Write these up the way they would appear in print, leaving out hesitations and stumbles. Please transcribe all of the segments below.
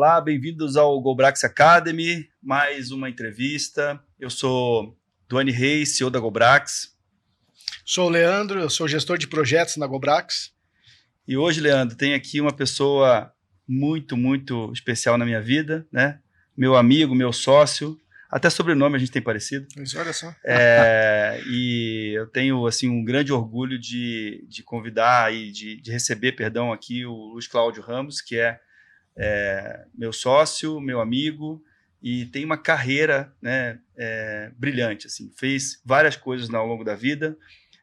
Olá, bem-vindos ao GoBrax Academy, mais uma entrevista. Eu sou Duane Reis, CEO da GoBrax. Sou o Leandro, eu sou gestor de projetos na GoBrax. E hoje, Leandro, tem aqui uma pessoa muito, muito especial na minha vida, né? Meu amigo, meu sócio, até sobrenome a gente tem parecido. Mas olha só. E eu tenho assim, um grande orgulho de convidar e de receber, perdão, aqui o Luiz Cláudio Ramos, que é meu sócio, meu amigo, e tem uma carreira, né, brilhante, assim, fez várias coisas ao longo da vida,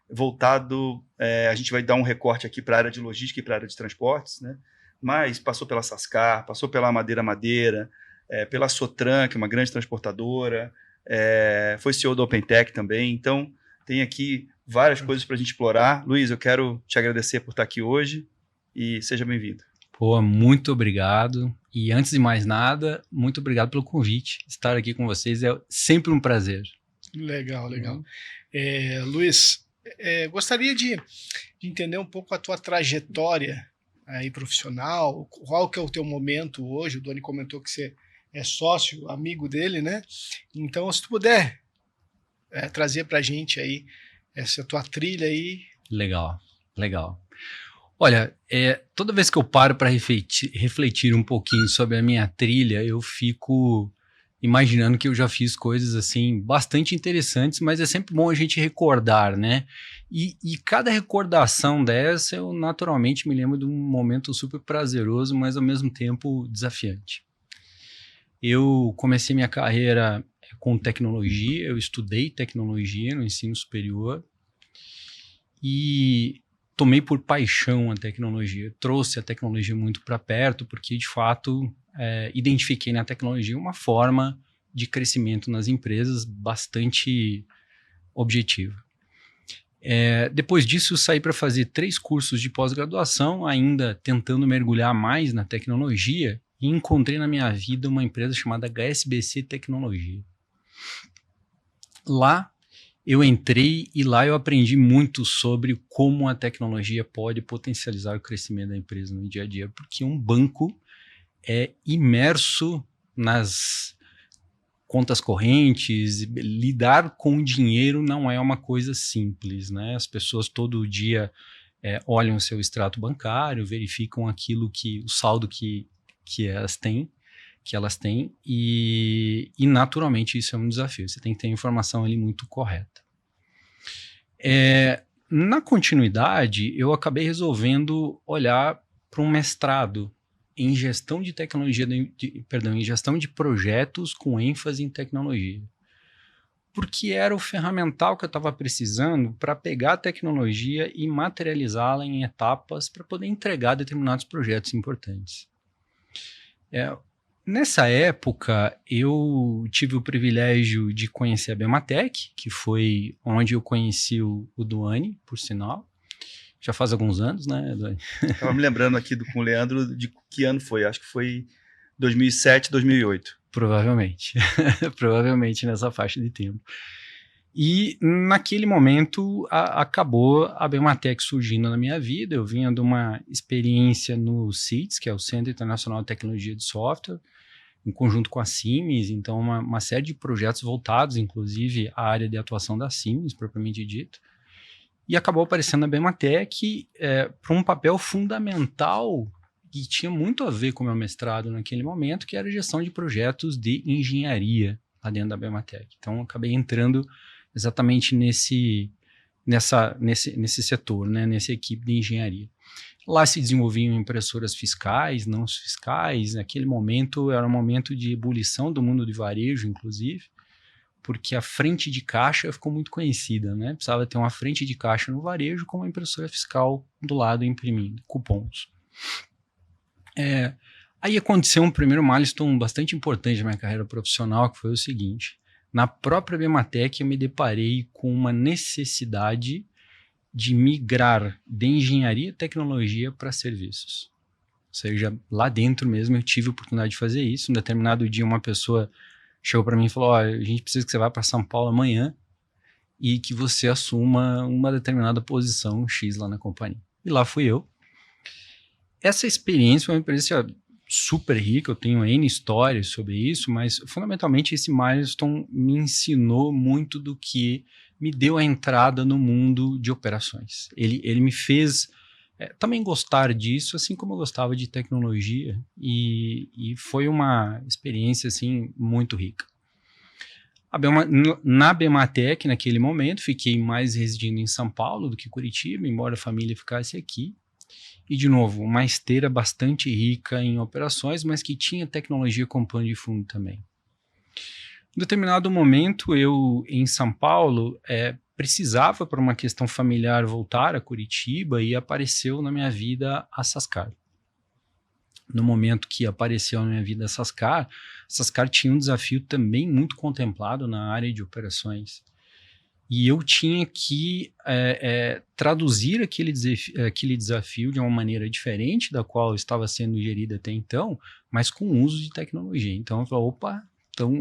voltado, a gente vai dar um recorte aqui para a área de logística e para a área de transportes, né, mas passou pela Sascar, passou pela Madeira, pela Sotran, que é uma grande transportadora, foi CEO da OpenTech também, então tem aqui várias coisas para a gente explorar. Luiz, eu quero te agradecer por estar aqui hoje e seja bem-vindo. Pô, muito obrigado. E antes de mais nada, muito obrigado pelo convite. Estar aqui com vocês é sempre um prazer. Legal. Luiz, gostaria de entender um pouco a tua trajetória aí profissional, qual que é o teu momento hoje. O Doni comentou que você é sócio, amigo dele, né? Então, se tu puder trazer pra gente aí essa tua trilha aí. Legal. Olha, toda vez que eu paro para refletir um pouquinho sobre a minha trilha, eu fico imaginando que eu já fiz coisas assim bastante interessantes, mas é sempre bom a gente recordar, né? E cada recordação dessa, eu naturalmente me lembro de um momento super prazeroso, mas ao mesmo tempo desafiante. Eu comecei minha carreira com tecnologia, eu estudei tecnologia no ensino superior e tomei por paixão a tecnologia, trouxe a tecnologia muito para perto, porque de fato identifiquei na tecnologia uma forma de crescimento nas empresas bastante objetiva. Depois disso, eu saí para fazer 3 cursos de pós-graduação, ainda tentando mergulhar mais na tecnologia, e encontrei na minha vida uma empresa chamada HSBC Tecnologia. Lá eu entrei e lá eu aprendi muito sobre como a tecnologia pode potencializar o crescimento da empresa no dia a dia, porque um banco é imerso nas contas correntes, lidar com dinheiro não é uma coisa simples, né? As pessoas todo dia olham o seu extrato bancário, verificam o saldo que elas têm e naturalmente isso é um desafio, você tem que ter a informação ali muito correta. Na continuidade, eu acabei resolvendo olhar para um mestrado em gestão de tecnologia, em gestão de projetos com ênfase em tecnologia. Porque era o ferramental que eu estava precisando para pegar a tecnologia e materializá-la em etapas para poder entregar determinados projetos importantes. Nessa época, eu tive o privilégio de conhecer a Bematec, que foi onde eu conheci o Duane, por sinal. Já faz alguns anos, né, Duane? Estava me lembrando aqui com o Leandro de que ano foi. Acho que foi 2007, 2008. Provavelmente. Provavelmente nessa faixa de tempo. E naquele momento acabou a Bematec surgindo na minha vida. Eu vinha de uma experiência no CITES, que é o Centro Internacional de Tecnologia de Software, em conjunto com a Siemens, então uma série de projetos voltados, inclusive, à área de atuação da Siemens, propriamente dito. E acabou aparecendo a Bematec para um papel fundamental que tinha muito a ver com o meu mestrado naquele momento, que era a gestão de projetos de engenharia lá dentro da Bematec. Então, acabei entrando exatamente nesse setor, né, nessa equipe de engenharia. Lá se desenvolviam impressoras fiscais, não fiscais. Naquele momento era um momento de ebulição do mundo de varejo, inclusive, porque a frente de caixa ficou muito conhecida, né? Precisava ter uma frente de caixa no varejo com uma impressora fiscal do lado imprimindo cupons. Aí aconteceu um primeiro milestone bastante importante na minha carreira profissional, que foi o seguinte: na própria Bematec eu me deparei com uma necessidade de migrar de engenharia e tecnologia para serviços. Ou seja, lá dentro mesmo eu tive a oportunidade de fazer isso. Um determinado dia uma pessoa chegou para mim e falou: a gente precisa que você vá para São Paulo amanhã e que você assuma uma determinada posição X lá na companhia. E lá fui eu. Essa experiência foi uma experiência super rica, eu tenho N histórias sobre isso, mas fundamentalmente esse milestone me ensinou muito do que me deu a entrada no mundo de operações. Ele me fez também gostar disso, assim como eu gostava de tecnologia, e foi uma experiência assim muito rica. Na Bematec, naquele momento, fiquei mais residindo em São Paulo do que Curitiba, embora a família ficasse aqui. E, de novo, uma esteira bastante rica em operações, mas que tinha tecnologia como pano de fundo também. Em determinado momento, eu, em São Paulo, precisava, por uma questão familiar, voltar a Curitiba e apareceu na minha vida a Sascar. No momento que apareceu na minha vida a Sascar tinha um desafio também muito contemplado na área de operações. E eu tinha que traduzir aquele desafio de uma maneira diferente da qual estava sendo gerida até então, mas com uso de tecnologia. Então eu falei, opa, então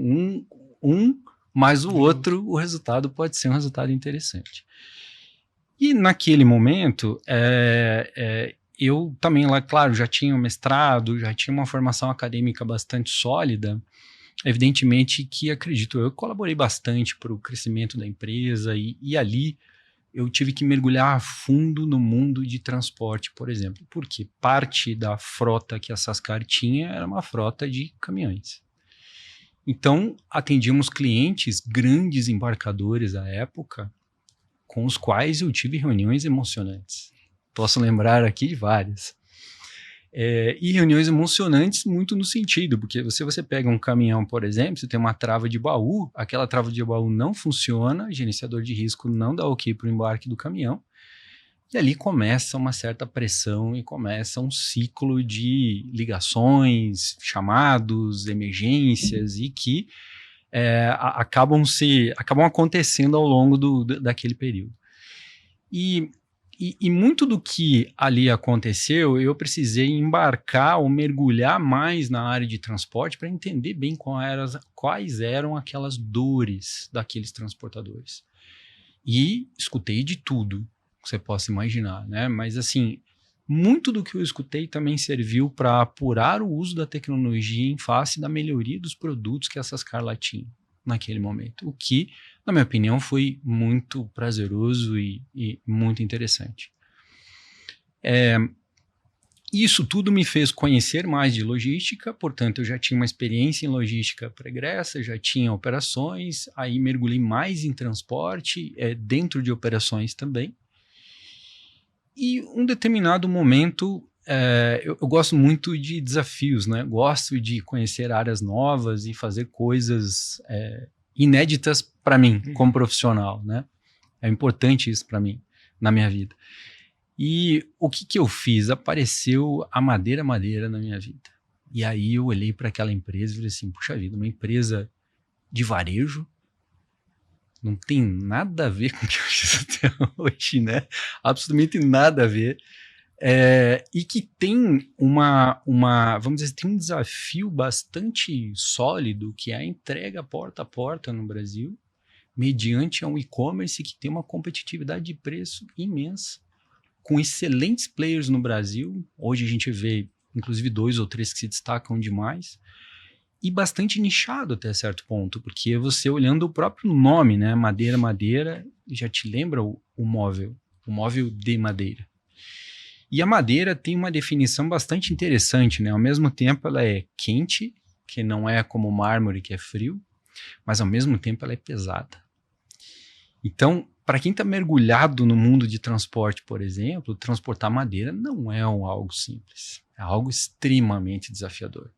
um mais o outro, o resultado pode ser um resultado interessante. E naquele momento, eu também lá, claro, já tinha um mestrado, já tinha uma formação acadêmica bastante sólida. Evidentemente que, acredito, eu colaborei bastante para o crescimento da empresa e ali eu tive que mergulhar a fundo no mundo de transporte, por exemplo, porque parte da frota que a Sascar tinha era uma frota de caminhões. Então, atendíamos clientes, grandes embarcadores à época, com os quais eu tive reuniões emocionantes. Posso lembrar aqui de várias. E reuniões emocionantes muito no sentido, porque se você pega um caminhão, por exemplo, você tem uma trava de baú, aquela trava de baú não funciona, o gerenciador de risco não dá ok para o embarque do caminhão, e ali começa uma certa pressão e começa um ciclo de ligações, chamados, emergências, e que acabam acontecendo ao longo daquele período. E muito do que ali aconteceu, eu precisei embarcar ou mergulhar mais na área de transporte para entender bem quais eram aquelas dores daqueles transportadores. E escutei de tudo que você possa imaginar, né? Mas assim, muito do que eu escutei também serviu para apurar o uso da tecnologia em face da melhoria dos produtos que a Sascar lá tinha naquele momento, o que, na minha opinião, foi muito prazeroso e muito interessante. Isso tudo me fez conhecer mais de logística, portanto, eu já tinha uma experiência em logística pregressa, já tinha operações, aí mergulhei mais em transporte, dentro de operações também. E um determinado momento, eu gosto muito de desafios, né? Gosto de conhecer áreas novas e fazer coisas inéditas para mim, como profissional, né? É importante isso para mim, na minha vida. E o que eu fiz? Apareceu a Madeira na minha vida. E aí eu olhei para aquela empresa e falei assim, puxa vida, uma empresa de varejo, não tem nada a ver com o que eu fiz até hoje, né? Absolutamente nada a ver. E que tem vamos dizer, tem um desafio bastante sólido, que é a entrega porta a porta no Brasil, mediante um e-commerce que tem uma competitividade de preço imensa, com excelentes players no Brasil. Hoje a gente vê, inclusive, 2 ou 3 que se destacam demais, e bastante nichado até certo ponto, porque você olhando o próprio nome, né, madeira, já te lembra o móvel de madeira. E a madeira tem uma definição bastante interessante, né? Ao mesmo tempo ela é quente, que não é como o mármore que é frio, mas ao mesmo tempo ela é pesada. Então, para quem está mergulhado no mundo de transporte, por exemplo, transportar madeira não é algo simples, é algo extremamente desafiador.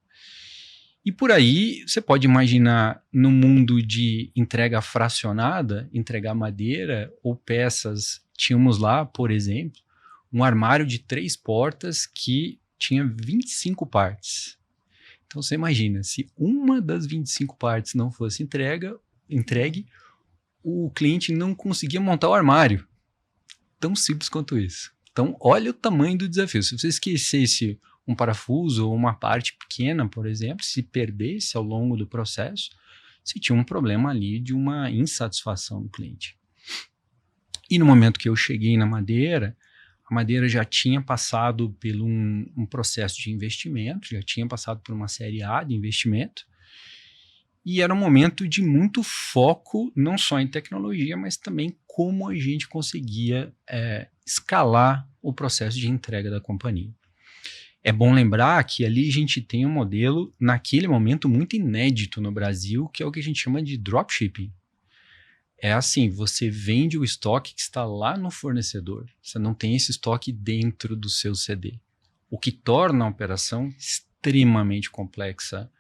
E por aí, você pode imaginar, no mundo de entrega fracionada, entregar madeira ou peças. Tínhamos lá, por exemplo, um armário de 3 portas que tinha 25 partes. Então você imagina, se uma das 25 partes não fosse entregue, o cliente não conseguia montar o armário. Tão simples quanto isso. Então olha o tamanho do desafio. Se você esquecesse um parafuso ou uma parte pequena, por exemplo, se perdesse ao longo do processo, você tinha um problema ali de uma insatisfação do cliente. E no momento que eu cheguei na madeira, a Madeira já tinha passado por um processo de investimento, já tinha passado por uma série A de investimento, e era um momento de muito foco, não só em tecnologia, mas também como a gente conseguia escalar o processo de entrega da companhia. É bom lembrar que ali a gente tem um modelo, naquele momento, muito inédito no Brasil, que é o que a gente chama de dropshipping. É assim, você vende o estoque que está lá no fornecedor. Você não tem esse estoque dentro do seu CD. O que torna a operação extremamente complexa,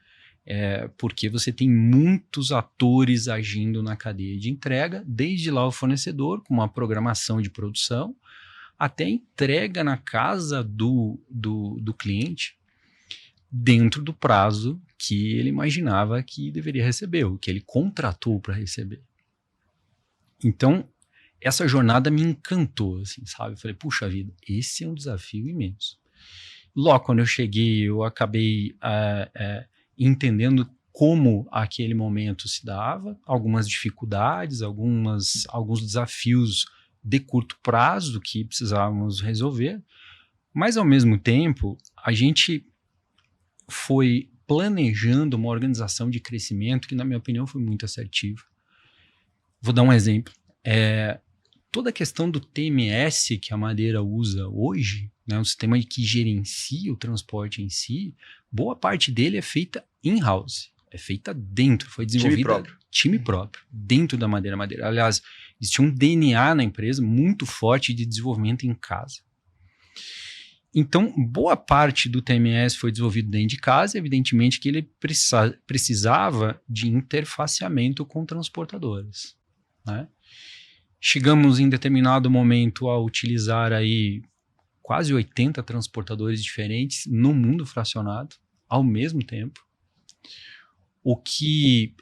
porque você tem muitos atores agindo na cadeia de entrega, desde lá o fornecedor, com uma programação de produção, até a entrega na casa do cliente, dentro do prazo que ele imaginava que deveria receber, o que ele contratou para receber. Então, essa jornada me encantou, assim, sabe? Eu falei, puxa vida, esse é um desafio imenso. Logo, quando eu cheguei, eu acabei entendendo como aquele momento se dava, algumas dificuldades, alguns desafios de curto prazo que precisávamos resolver, mas, ao mesmo tempo, a gente foi planejando uma organização de crescimento que, na minha opinião, foi muito assertiva. Vou dar um exemplo. Toda a questão do TMS que a Madeira usa hoje, né, o sistema que gerencia o transporte em si, boa parte dele é feita in-house, é feita dentro, foi desenvolvida time próprio, dentro da Madeira. Aliás, existia um DNA na empresa muito forte de desenvolvimento em casa. Então, boa parte do TMS foi desenvolvido dentro de casa, evidentemente que ele precisava de interfaceamento com transportadoras, né? Chegamos em determinado momento a utilizar aí quase 80 transportadores diferentes no mundo fracionado, ao mesmo tempo. O que,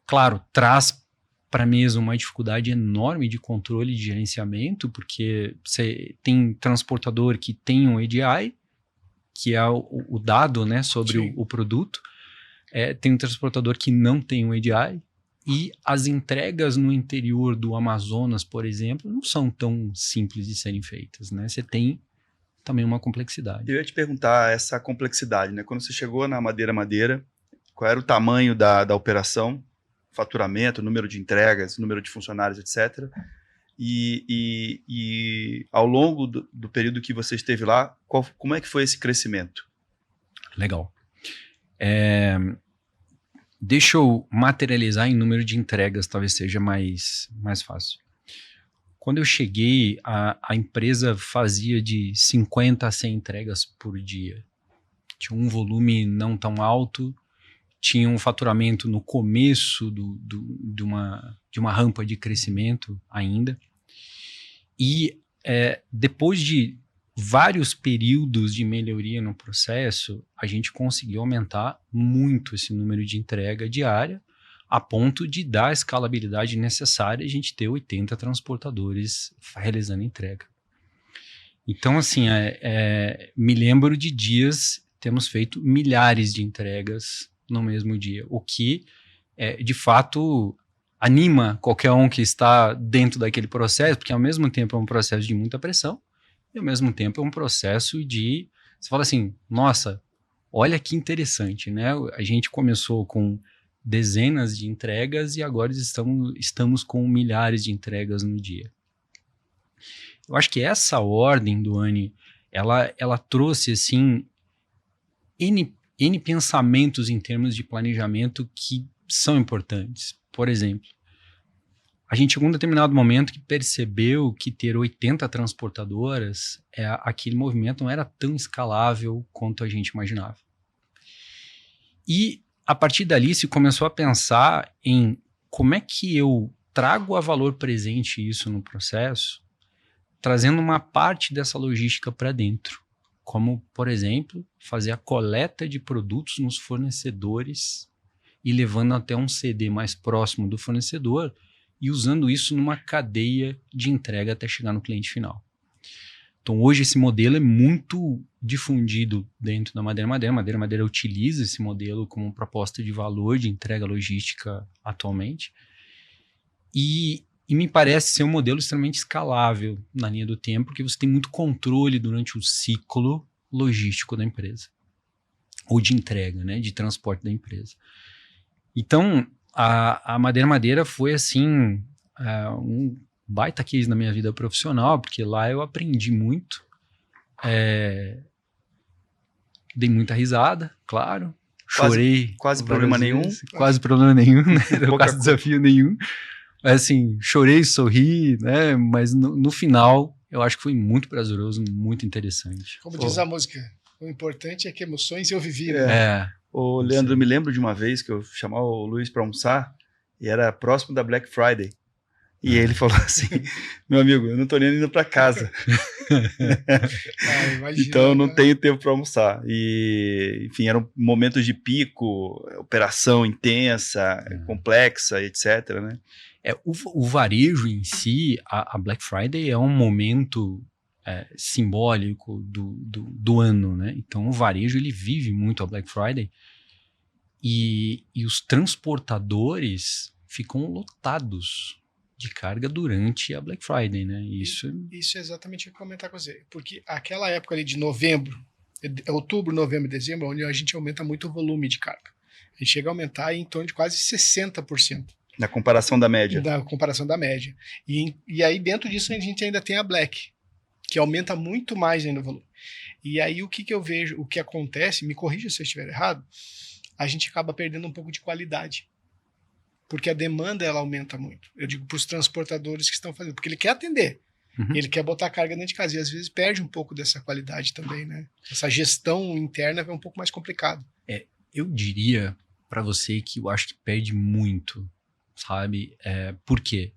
claro, traz para a mesa uma dificuldade enorme de controle e de gerenciamento, porque você tem transportador que tem um EDI, que é o dado, né, sobre o produto, tem um transportador que não tem um EDI, e as entregas no interior do Amazonas, por exemplo, não são tão simples de serem feitas, né? Você tem também uma complexidade. Eu ia te perguntar essa complexidade, né? Quando você chegou na Madeira, qual era o tamanho da operação, faturamento, número de entregas, número de funcionários, etc. E ao longo do período que você esteve lá, como é que foi esse crescimento? Legal. Deixa eu materializar em número de entregas, talvez seja mais fácil. Quando eu cheguei, a empresa fazia de 50 a 100 entregas por dia. Tinha um volume não tão alto, tinha um faturamento no começo de uma rampa de crescimento ainda. E depois de vários períodos de melhoria no processo, a gente conseguiu aumentar muito esse número de entrega diária, a ponto de dar a escalabilidade necessária a gente ter 80 transportadores realizando entrega. Então, assim, me lembro de dias, temos feito milhares de entregas no mesmo dia, o que, de fato, anima qualquer um que está dentro daquele processo, porque ao mesmo tempo é um processo de muita pressão, e ao mesmo tempo é um processo de... Você fala assim, nossa, olha que interessante, né? A gente começou com dezenas de entregas e agora estamos com milhares de entregas no dia. Eu acho que essa ordem, Duane, ela trouxe, assim, N pensamentos em termos de planejamento que são importantes. Por exemplo, a gente chegou em um determinado momento que percebeu que ter 80 transportadoras, aquele movimento não era tão escalável quanto a gente imaginava. E, a partir dali, se começou a pensar em como é que eu trago a valor presente isso no processo, trazendo uma parte dessa logística para dentro. Como, por exemplo, fazer a coleta de produtos nos fornecedores e levando até um CD mais próximo do fornecedor, e usando isso numa cadeia de entrega até chegar no cliente final. Então, hoje esse modelo é muito difundido dentro da Madeira utiliza esse modelo como proposta de valor de entrega logística atualmente. E E me parece ser um modelo extremamente escalável na linha do tempo, porque você tem muito controle durante o ciclo logístico da empresa. Ou de entrega, né? De transporte da empresa. Então, a Madeira foi, assim, um baita case na minha vida profissional, porque lá eu aprendi muito. Dei muita risada, claro. Chorei. Quase problema nenhum. Quase problema nenhum, né? Quase desafio nenhum. Mas, assim, chorei, sorri, né? Mas no final, eu acho que foi muito prazeroso, muito interessante. Como diz a música, o importante é que emoções eu vivi, né? Ô, Leandro, eu me lembro de uma vez que eu chamava o Luiz para almoçar e era próximo da Black Friday. E ele falou assim, meu amigo, eu não tô nem indo para casa. Imagina, então eu não tenho tempo para almoçar. E, enfim, eram momentos de pico, operação intensa, complexa, etc, né? O varejo em si, a Black Friday é um momento simbólico do ano, né? Então o varejo ele vive muito a Black Friday e os transportadores ficam lotados de carga durante a Black Friday, né? Isso é exatamente o que eu ia comentar com você, porque aquela época ali de novembro, outubro, novembro e dezembro, onde a gente aumenta muito o volume de carga. A gente chega a aumentar em torno de quase 60%. Na comparação da média. Da comparação da média. E aí dentro disso a gente ainda tem a Black, que aumenta muito mais ainda o volume. E aí o que eu vejo, o que acontece, me corrija se eu estiver errado, a gente acaba perdendo um pouco de qualidade. Porque a demanda ela aumenta muito. Eu digo para os transportadores que estão fazendo, porque ele quer atender, ele quer botar carga dentro de casa e às vezes perde um pouco dessa qualidade também, né? Essa gestão interna é um pouco mais complicado. Eu diria para você que eu acho que perde muito, sabe? Por quê?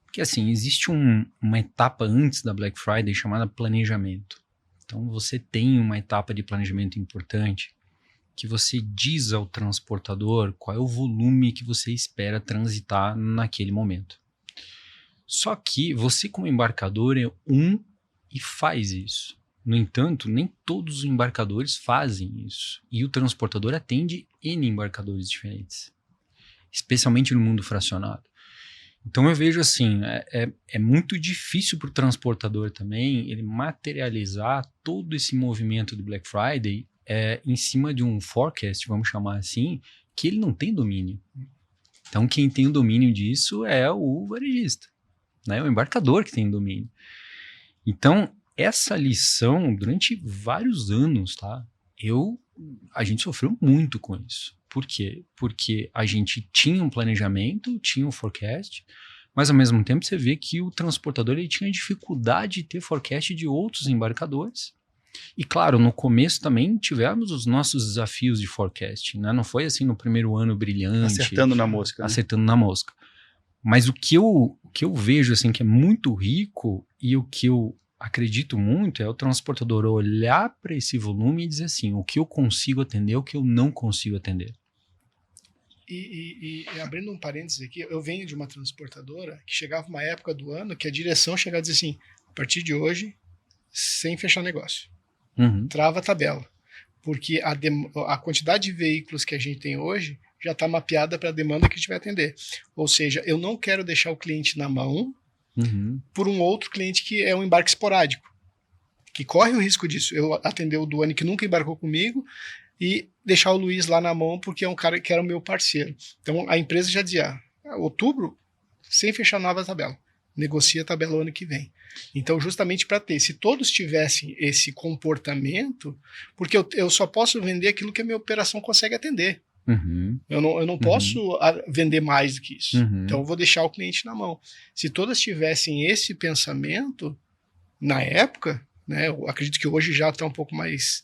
Porque assim, existe uma etapa antes da Black Friday chamada planejamento. Então você tem uma etapa de planejamento importante que você diz ao transportador qual é o volume que você espera transitar naquele momento. Só que você como embarcador é e faz isso. No entanto, nem todos os embarcadores fazem isso. E o transportador atende N embarcadores diferentes, especialmente no mundo fracionado. Então eu vejo assim, é muito difícil para o transportador também ele materializar todo esse movimento do Black Friday em cima de um forecast, vamos chamar assim, que ele não tem domínio. Então quem tem o domínio disso é o varejista, né? O embarcador que tem domínio. Então essa lição, durante vários anos, tá? A gente sofreu muito com isso. Por quê? Porque a gente tinha um planejamento, tinha um forecast, mas ao mesmo tempo você vê que o transportador ele tinha dificuldade de ter forecast de outros embarcadores. E claro, no começo também tivemos os nossos desafios de forecast, né? Não foi assim no primeiro ano brilhante. Acertando na mosca. Acertando na mosca. Mas o que eu vejo assim que é muito rico e o que eu acredito muito é o transportador olhar para esse volume e dizer assim, o que eu consigo atender, o que eu não consigo atender. E abrindo um parênteses aqui, eu venho de uma transportadora que chegava uma época do ano que a direção chegava a dizer assim, a partir de hoje, sem fechar negócio. Trava a tabela. Porque a quantidade de veículos que a gente tem hoje já está mapeada para a demanda que a gente vai atender. Ou seja, eu não quero deixar o cliente na mão por um outro cliente que é um embarque esporádico, que corre o risco disso. Eu atender o Duane que nunca embarcou comigo e deixar o Luiz lá na mão porque é um cara que era o meu parceiro. Então a empresa já dizia, outubro, sem fechar nova tabela. Negocia a tabela o ano que vem. Então justamente para ter, se todos tivessem esse comportamento, porque eu só posso vender aquilo que a minha operação consegue atender. Eu não posso vender mais do que isso. Então eu vou deixar o cliente na mão. Se todas tivessem esse pensamento, na época, né, eu acredito que hoje já está um pouco mais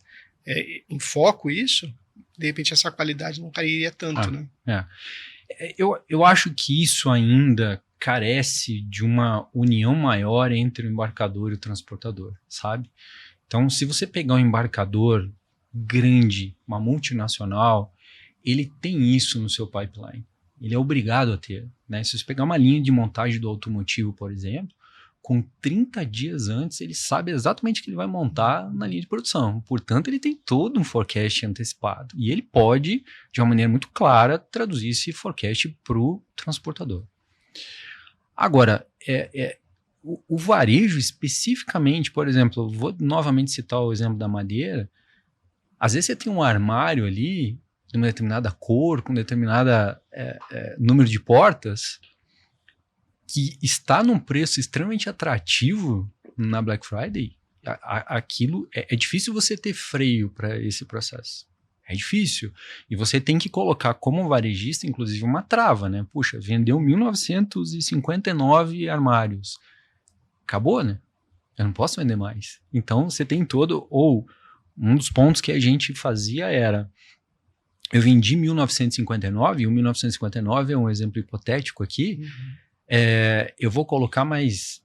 em foco isso, de repente essa qualidade não cairia tanto. Né? Eu acho que isso ainda carece de uma união maior entre o embarcador e o transportador, sabe? Então, se você pegar um embarcador grande, uma multinacional, ele tem isso no seu pipeline. Ele é obrigado a ter. Né? Se você pegar uma linha de montagem do automotivo, por exemplo, com 30 dias antes, ele sabe exatamente o que ele vai montar na linha de produção. Portanto, ele tem todo um forecast antecipado. E ele pode, de uma maneira muito clara, traduzir esse forecast para o transportador. Agora, o varejo especificamente, por exemplo, vou novamente citar o exemplo da madeira, às vezes você tem um armário ali de uma determinada cor, com determinada número de portas, que está num preço extremamente atrativo na Black Friday. Aquilo é difícil você ter freio para esse processo. É difícil. E você tem que colocar como varejista, inclusive, uma trava, né? Puxa, vendeu 1959 armários. Acabou, né? Eu não posso vender mais. Então, você tem todo... Ou, um dos pontos que a gente fazia era... Eu vendi 1959, e o 1959 é um exemplo hipotético aqui. Eu vou colocar mais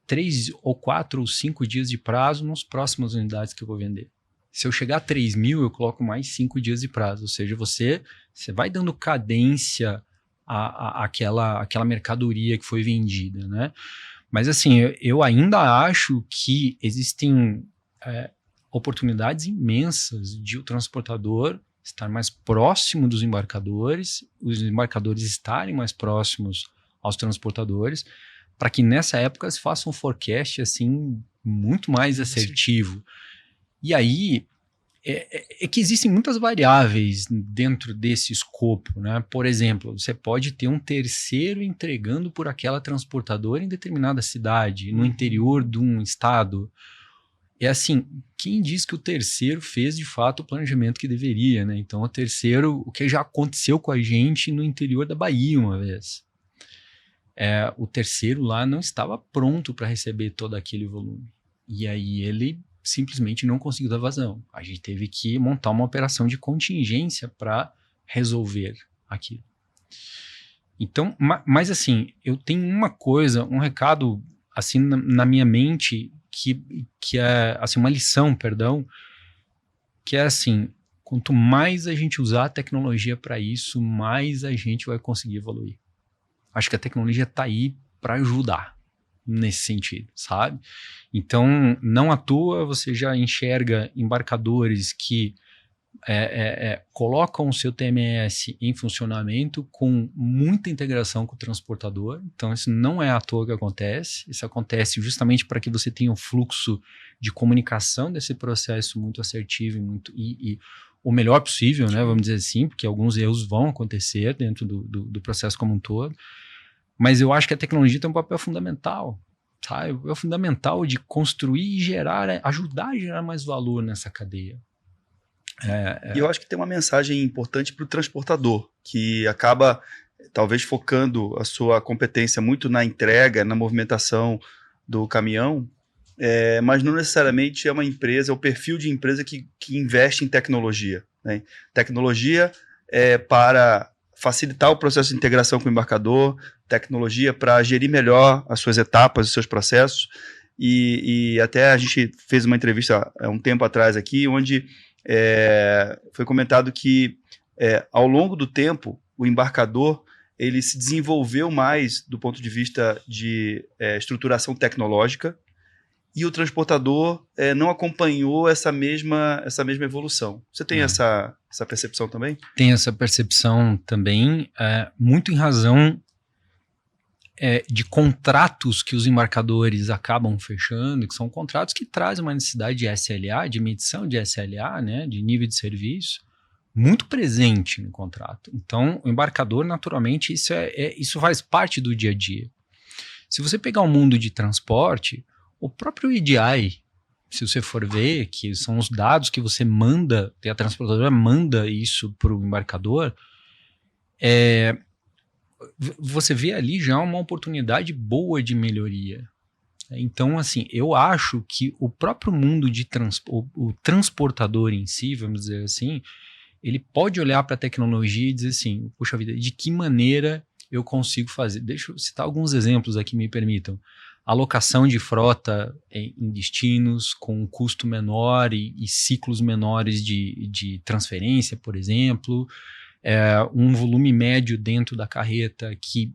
3 ou 4 ou 5 dias de prazo nas próximas unidades que eu vou vender. Se eu chegar a 3.000, eu coloco mais 5 dias de prazo. Ou seja, você vai dando cadência àquela mercadoria que foi vendida, né? Mas assim, eu ainda acho que existem oportunidades imensas de o transportador estar mais próximo dos embarcadores, os embarcadores estarem mais próximos aos transportadores, para que nessa época se faça um forecast assim, muito mais assertivo. E aí, que existem muitas variáveis dentro desse escopo, né? Por exemplo, você pode ter um terceiro entregando por aquela transportadora em determinada cidade, no interior de um estado. É assim, quem diz que o terceiro fez de fato o planejamento que deveria, né? Então, o terceiro, o que já aconteceu com a gente no interior da Bahia uma vez. O terceiro lá não estava pronto para receber todo aquele volume. E aí ele simplesmente não conseguiu dar vazão. A gente teve que montar uma operação de contingência para resolver aquilo. Então, mas assim, eu tenho uma coisa, um recado assim na minha mente que é assim, uma lição, perdão, que é assim, quanto mais a gente usar a tecnologia para isso, mais a gente vai conseguir evoluir. Acho que a tecnologia está aí para ajudar nesse sentido, sabe? Então, não à toa você já enxerga embarcadores que colocam o seu TMS em funcionamento com muita integração com o transportador. Então, isso não é à toa que acontece. Isso acontece justamente para que você tenha um fluxo de comunicação desse processo muito assertivo e o melhor possível, né? Vamos dizer assim, porque alguns erros vão acontecer dentro do processo como um todo. Mas eu acho que a tecnologia tem um papel fundamental, sabe? É fundamental de construir e gerar, ajudar a gerar mais valor nessa cadeia. E eu acho que tem uma mensagem importante para o transportador, que acaba talvez focando a sua competência muito na entrega, na movimentação do caminhão, mas não necessariamente é uma empresa, é o perfil de empresa que investe em tecnologia, né? Tecnologia para facilitar o processo de integração com o embarcador, tecnologia para gerir melhor as suas etapas, os seus processos, e até a gente fez uma entrevista há um tempo atrás aqui, onde foi comentado que ao longo do tempo o embarcador ele se desenvolveu mais do ponto de vista de estruturação tecnológica e o transportador não acompanhou essa mesma evolução. Você tem essa percepção também? Tem essa percepção também, muito em razão de contratos que os embarcadores acabam fechando, que são contratos que trazem uma necessidade de SLA, de medição de SLA, né, de nível de serviço, muito presente no contrato. Então, o embarcador, naturalmente, isso faz parte do dia a dia. Se você pegar o mundo de transporte, o próprio EDI, se você for ver, que são os dados que você manda, que a transportadora manda isso para o embarcador, você vê ali já uma oportunidade boa de melhoria. Então, assim, eu acho que o próprio mundo de o transportador em si, vamos dizer assim, ele pode olhar para a tecnologia e dizer assim, poxa vida, de que maneira eu consigo fazer? Deixa eu citar alguns exemplos aqui, me permitam. Alocação de frota em destinos com um custo menor e ciclos menores de transferência, por exemplo, um volume médio dentro da carreta que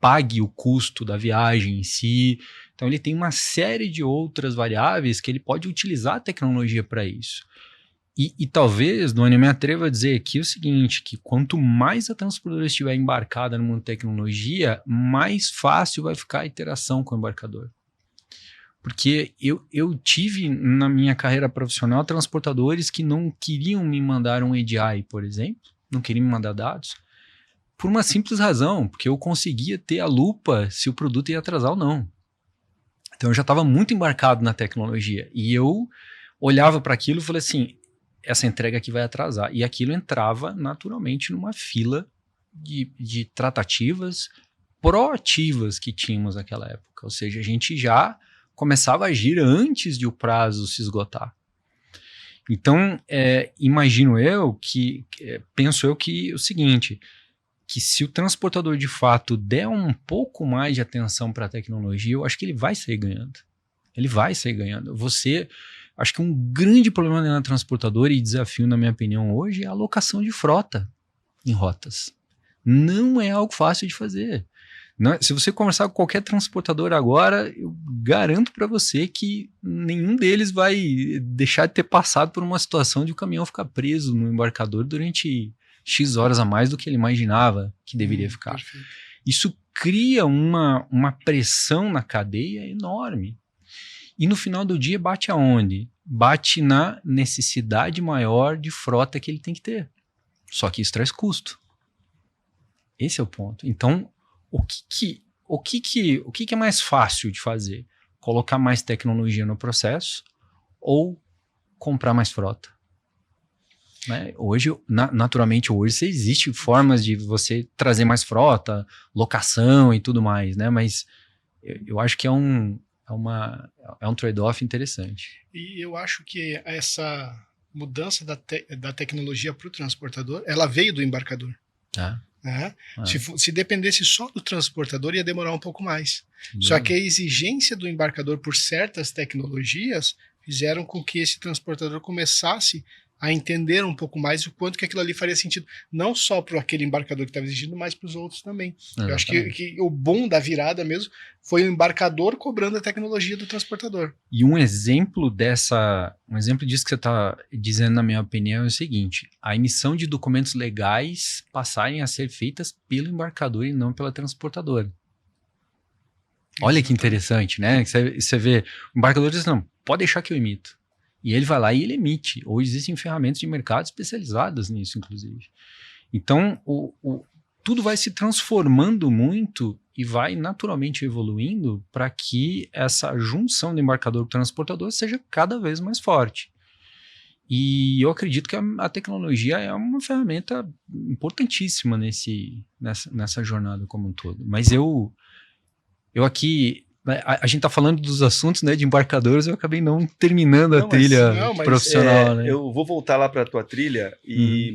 pague o custo da viagem em si. Então ele tem uma série de outras variáveis que ele pode utilizar a tecnologia para isso. E talvez, Doni, eu me atreva a dizer aqui o seguinte, que quanto mais a transportadora estiver embarcada no mundo de tecnologia, mais fácil vai ficar a interação com o embarcador. Porque eu tive na minha carreira profissional transportadores que não queriam me mandar um EDI, por exemplo, não queriam me mandar dados, por uma simples razão, porque eu conseguia ter a lupa se o produto ia atrasar ou não. Então eu já estava muito embarcado na tecnologia e eu olhava para aquilo e falei assim, essa entrega aqui vai atrasar. E aquilo entrava naturalmente numa fila de tratativas proativas que tínhamos naquela época. Ou seja, a gente já começava a agir antes de o prazo se esgotar. Então, imagino eu que, penso eu que o seguinte, que se o transportador de fato der um pouco mais de atenção para a tecnologia, eu acho que ele vai sair ganhando. Ele vai sair ganhando. Acho que um grande problema na transportadora e desafio, na minha opinião, hoje é a alocação de frota em rotas. Não é algo fácil de fazer. Se você conversar com qualquer transportador agora, eu garanto para você que nenhum deles vai deixar de ter passado por uma situação de o caminhão ficar preso no embarcador durante X horas a mais do que ele imaginava que deveria ficar. Perfeito. Isso cria uma pressão na cadeia enorme. E no final do dia bate aonde? Bate na necessidade maior de frota que ele tem que ter. Só que isso traz custo. Esse é o ponto. Então, o que é mais fácil de fazer? Colocar mais tecnologia no processo ou comprar mais frota? Né? Hoje, naturalmente, hoje existem formas de você trazer mais frota, locação e tudo mais, né? Mas eu acho que é um trade-off interessante. E eu acho que essa mudança da tecnologia para o transportador, ela veio do embarcador. Né? Se dependesse só do transportador, ia demorar um pouco mais. Só que a exigência do embarcador por certas tecnologias fizeram com que esse transportador começasse a entender um pouco mais o quanto que aquilo ali faria sentido, não só para aquele embarcador que estava exigindo, mas para os outros também. Eu acho que o bom da virada mesmo foi o embarcador cobrando a tecnologia do transportador. E um exemplo disso que você está dizendo, na minha opinião, é o seguinte: a emissão de documentos legais passarem a ser feitas pelo embarcador e não pela transportadora. Olha que interessante, né? Você vê, o embarcador diz, não, pode deixar que eu emito. E ele vai lá e ele emite. Hoje existem ferramentas de mercado especializadas nisso, inclusive. Então, tudo vai se transformando muito e vai naturalmente evoluindo para que essa junção do embarcador com o transportador seja cada vez mais forte. E eu acredito que a tecnologia é uma ferramenta importantíssima nessa jornada como um todo. Mas eu aqui... A gente está falando dos assuntos, né, de embarcadores, eu acabei não terminando a trilha profissional. Né? Eu vou voltar lá para a tua trilha,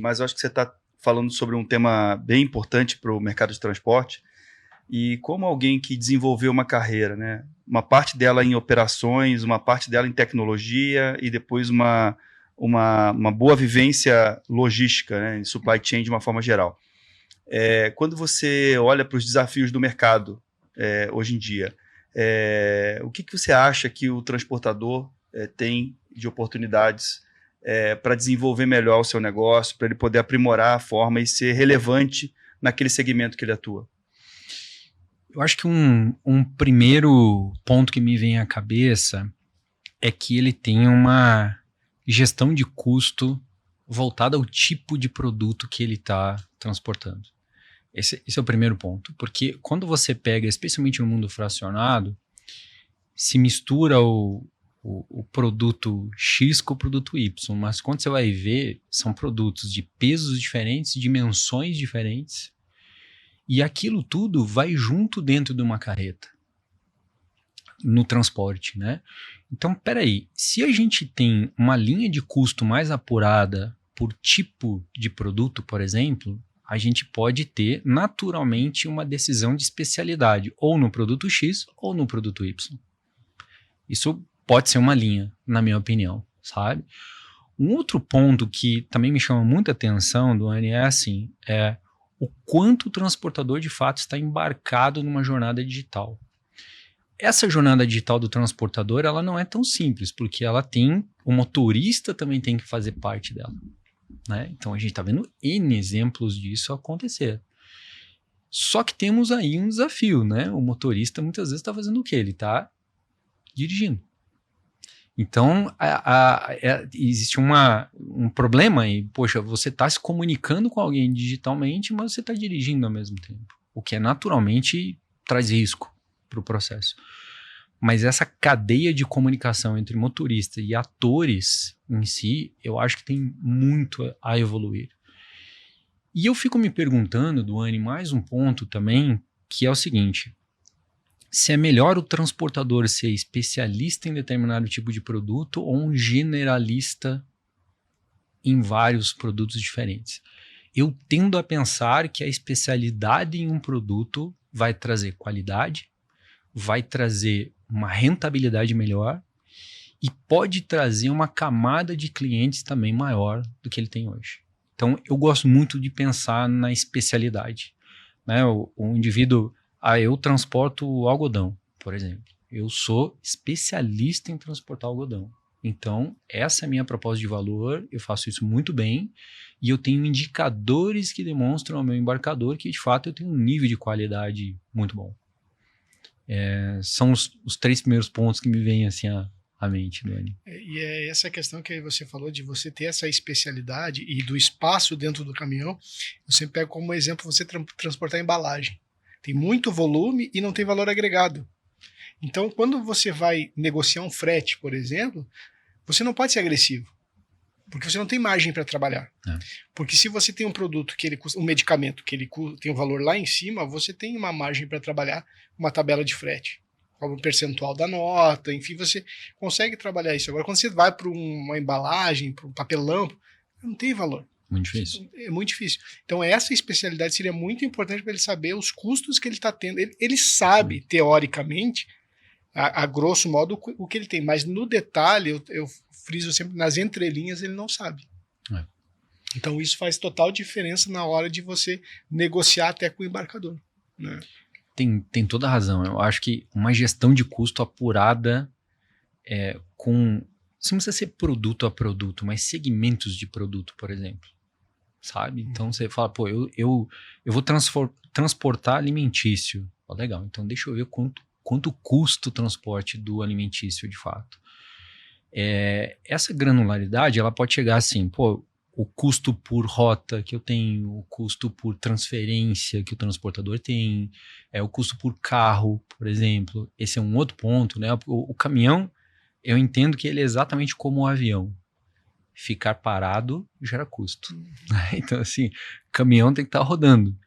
mas eu acho que você está falando sobre um tema bem importante para o mercado de transporte. E como alguém que desenvolveu uma carreira, né, uma parte dela em operações, uma parte dela em tecnologia e depois uma boa vivência logística, né, em supply chain de uma forma geral. Quando você olha para os desafios do mercado hoje em dia, o que você acha que o transportador tem de oportunidades para desenvolver melhor o seu negócio, para ele poder aprimorar a forma e ser relevante naquele segmento que ele atua? Eu acho que um primeiro ponto que me vem à cabeça é que ele tem uma gestão de custo voltada ao tipo de produto que ele está transportando. Esse é o primeiro ponto, porque quando você pega, especialmente no mundo fracionado, se mistura o produto X com o produto Y, mas quando você vai ver, são produtos de pesos diferentes, dimensões diferentes, e aquilo tudo vai junto dentro de uma carreta, no transporte, né? Então, peraí, se a gente tem uma linha de custo mais apurada por tipo de produto, por exemplo, a gente pode ter naturalmente uma decisão de especialidade, ou no produto X ou no produto Y. Isso pode ser uma linha, na minha opinião, sabe? Um outro ponto que também me chama muita atenção, Duane, é o quanto o transportador de fato está embarcado numa jornada digital. essa jornada digital do transportador, ela não é tão simples, porque o motorista também tem que fazer parte dela, né? Então a gente está vendo N exemplos disso acontecer. Só que temos aí um desafio, né? O motorista muitas vezes está fazendo o quê? Ele está dirigindo. Então, existe um problema aí. Poxa, você está se comunicando com alguém digitalmente, mas você está dirigindo ao mesmo tempo. O que naturalmente traz risco para o processo. Mas essa cadeia de comunicação entre motorista e atores em si, eu acho que tem muito a evoluir. E eu fico me perguntando, Duane, mais um ponto também, que é o seguinte: se é melhor o transportador ser especialista em determinado tipo de produto ou um generalista em vários produtos diferentes. Eu tendo a pensar que a especialidade em um produto vai trazer qualidade, vai trazer uma rentabilidade melhor e pode trazer uma camada de clientes também maior do que ele tem hoje. Então, eu gosto muito de pensar na especialidade, né? O indivíduo, eu transporto algodão, por exemplo. Eu sou especialista em transportar algodão. Então, essa é a minha proposta de valor, eu faço isso muito bem e eu tenho indicadores que demonstram ao meu embarcador que, de fato, eu tenho um nível de qualidade muito bom. São os 3 primeiros pontos que me vêm assim à mente, Duane. E é essa questão que você falou de você ter essa especialidade e do espaço dentro do caminhão. Eu sempre pego como exemplo você transportar embalagem. Tem muito volume e não tem valor agregado. Então, quando você vai negociar um frete, por exemplo, você não pode ser agressivo, porque você não tem margem para trabalhar. Porque se você tem um produto que ele custa, um medicamento que ele tem um valor lá em cima, você tem uma margem para trabalhar uma tabela de frete, um percentual da nota, enfim, você consegue trabalhar isso. Agora, quando você vai para uma embalagem, para um papelão, não tem valor. Muito difícil. É muito difícil. Então, essa especialidade seria muito importante para ele saber os custos que ele está tendo. Ele sabe, teoricamente, a grosso modo, o que ele tem, mas no detalhe, eu friso sempre, nas entrelinhas, ele não sabe. Então, isso faz total diferença na hora de você negociar até com o embarcador, né? Tem toda a razão. Eu acho que uma gestão de custo apurada não precisa ser produto a produto, mas segmentos de produto, por exemplo. Sabe? Então você fala, pô, eu vou transportar alimentício. Legal, então deixa eu ver quanto custa o transporte do alimentício de fato. Essa granularidade, ela pode chegar assim, pô, o custo por rota que eu tenho, o custo por transferência que o transportador tem, o custo por carro, por exemplo. Esse é um outro ponto, né? O caminhão, eu entendo que ele é exatamente como o avião. Ficar parado gera custo. Então, assim, caminhão tem que estar rodando.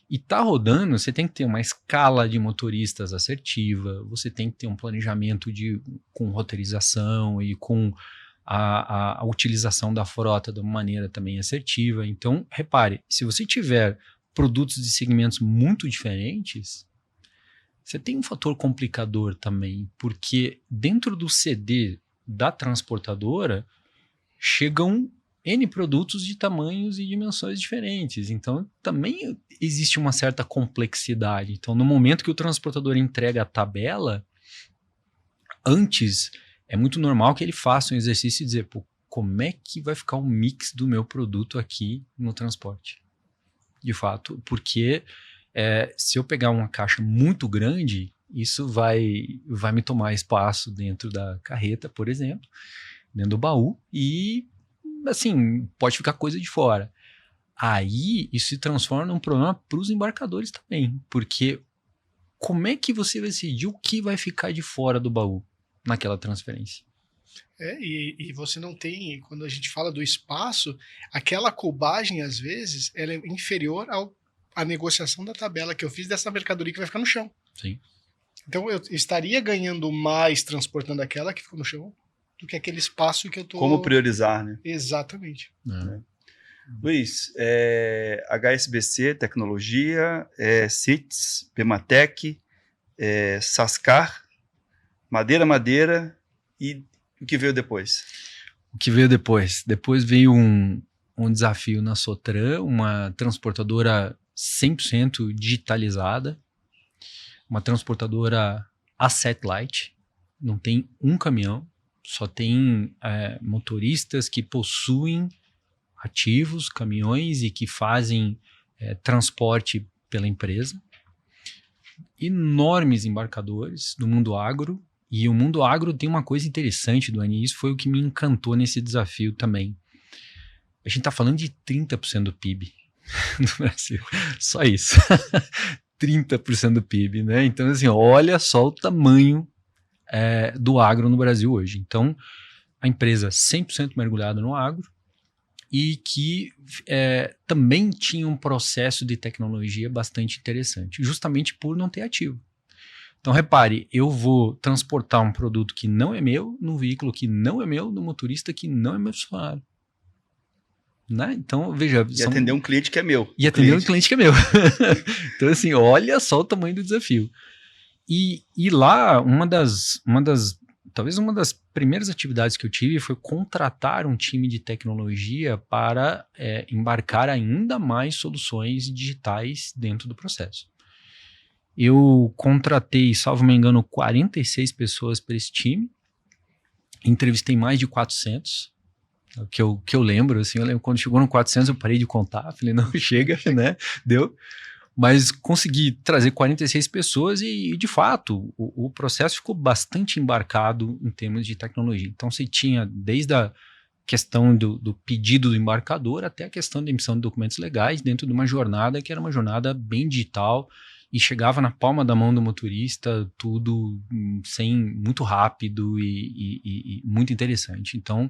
E tá rodando, você tem que ter uma escala de motoristas assertiva, você tem que ter um planejamento com roteirização e com a utilização da frota de uma maneira também assertiva. Então, repare, se você tiver produtos de segmentos muito diferentes, você tem um fator complicador também, porque dentro do CD da transportadora chegam N produtos de tamanhos e dimensões diferentes. Então, também existe uma certa complexidade. Então, no momento que o transportador entrega a tabela, antes é muito normal que ele faça um exercício e dizer, pô, como é que vai ficar o mix do meu produto aqui no transporte? De fato, porque se eu pegar uma caixa muito grande, isso vai me tomar espaço dentro da carreta, por exemplo, dentro do baú, e assim, pode ficar coisa de fora. Aí, isso se transforma num problema para os embarcadores também, porque como é que você vai decidir o que vai ficar de fora do baú naquela transferência? E você não tem, quando a gente fala do espaço, aquela cubagem, às vezes, ela é inferior à negociação da tabela que eu fiz dessa mercadoria que vai ficar no chão. Sim. Então, eu estaria ganhando mais transportando aquela que ficou no chão do que aquele espaço que eu tô... Como priorizar, né? Exatamente. Luiz, HSBC, Tecnologia, CITES, Pematec, Sascar, Madeira e o que veio depois? O que veio depois? Depois veio um desafio na Sotran, uma transportadora 100% digitalizada, uma transportadora asset light, não tem um caminhão, só tem motoristas que possuem ativos, caminhões e que fazem transporte pela empresa. Enormes embarcadores do mundo agro, e o mundo agro tem uma coisa interessante, Duane, e isso foi o que me encantou nesse desafio também. A gente está falando de 30% do PIB no Brasil, só isso. 30% do PIB, né? Então, assim, olha só o tamanho do agro no Brasil hoje. Então, a empresa 100% mergulhada no agro e que também tinha um processo de tecnologia bastante interessante, justamente por não ter ativo. Então, repare, eu vou transportar um produto que não é meu, num veículo que não é meu, num motorista que não é meu funcionário. Né? Então, veja... E atender um cliente que é meu. E atender um cliente que é meu. Então, assim, olha só o tamanho do desafio. E lá, talvez uma das primeiras atividades que eu tive foi contratar um time de tecnologia para embarcar ainda mais soluções digitais dentro do processo. Eu contratei, salvo me engano, 46 pessoas para esse time, entrevistei mais de 400, que eu lembro, assim, eu lembro quando chegou no 400 eu parei de contar, falei, não, chega, né, deu, mas consegui trazer 46 pessoas e de fato, o processo ficou bastante embarcado em termos de tecnologia. Então, você tinha desde a questão do pedido do embarcador até a questão da emissão de documentos legais dentro de uma jornada que era uma jornada bem digital e chegava na palma da mão do motorista, tudo muito rápido e muito interessante. Então,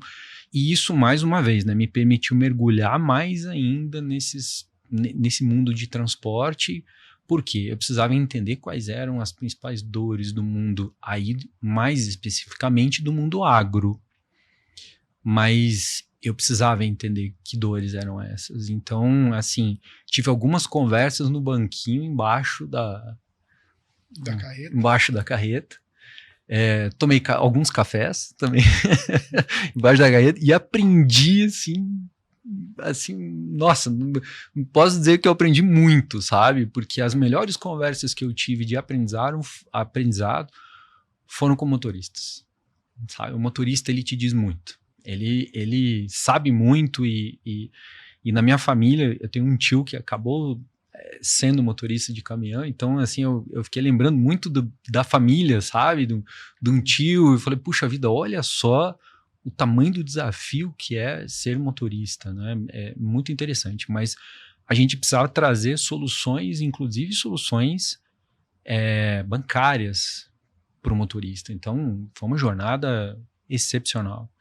e isso, mais uma vez, né, me permitiu mergulhar mais ainda nesse mundo de transporte, porque eu precisava entender quais eram as principais dores do mundo, aí mais especificamente do mundo agro. Mas eu precisava entender que dores eram essas. Então, assim, tive algumas conversas no banquinho embaixo da carreta. Tomei alguns cafés também embaixo da carreta e aprendi, assim, nossa, não posso dizer que eu aprendi muito, sabe? Porque as melhores conversas que eu tive de aprendizado foram com motoristas, sabe? O motorista, ele te diz muito. Ele sabe muito e na minha família eu tenho um tio que acabou sendo motorista de caminhão, então assim eu fiquei lembrando muito da família, sabe, de um tio, e falei, puxa vida, olha só o tamanho do desafio que é ser motorista, né? É muito interessante, mas a gente precisava trazer soluções, inclusive soluções bancárias para o motorista, então foi uma jornada excepcional.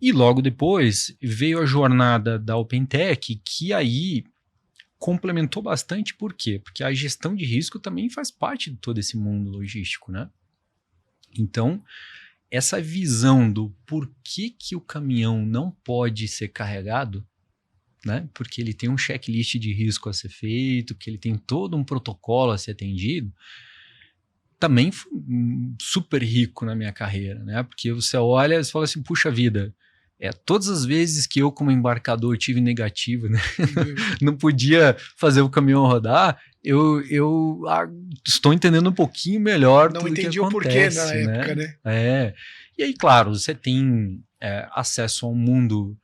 E logo depois veio a jornada da OpenTech, que aí complementou bastante. Por quê? Porque a gestão de risco também faz parte de todo esse mundo logístico, né? Então, essa visão do porquê que o caminhão não pode ser carregado, né? Porque ele tem um checklist de risco a ser feito, que ele tem todo um protocolo a ser atendido, também foi super rico na minha carreira, né? Porque você olha e fala assim, puxa vida, todas as vezes que eu como embarcador tive negativo, né? Não podia fazer o caminhão rodar, eu estou entendendo um pouquinho melhor tudo que acontece. Não entendi o porquê na época, né? E aí, claro, você tem acesso a um mundo,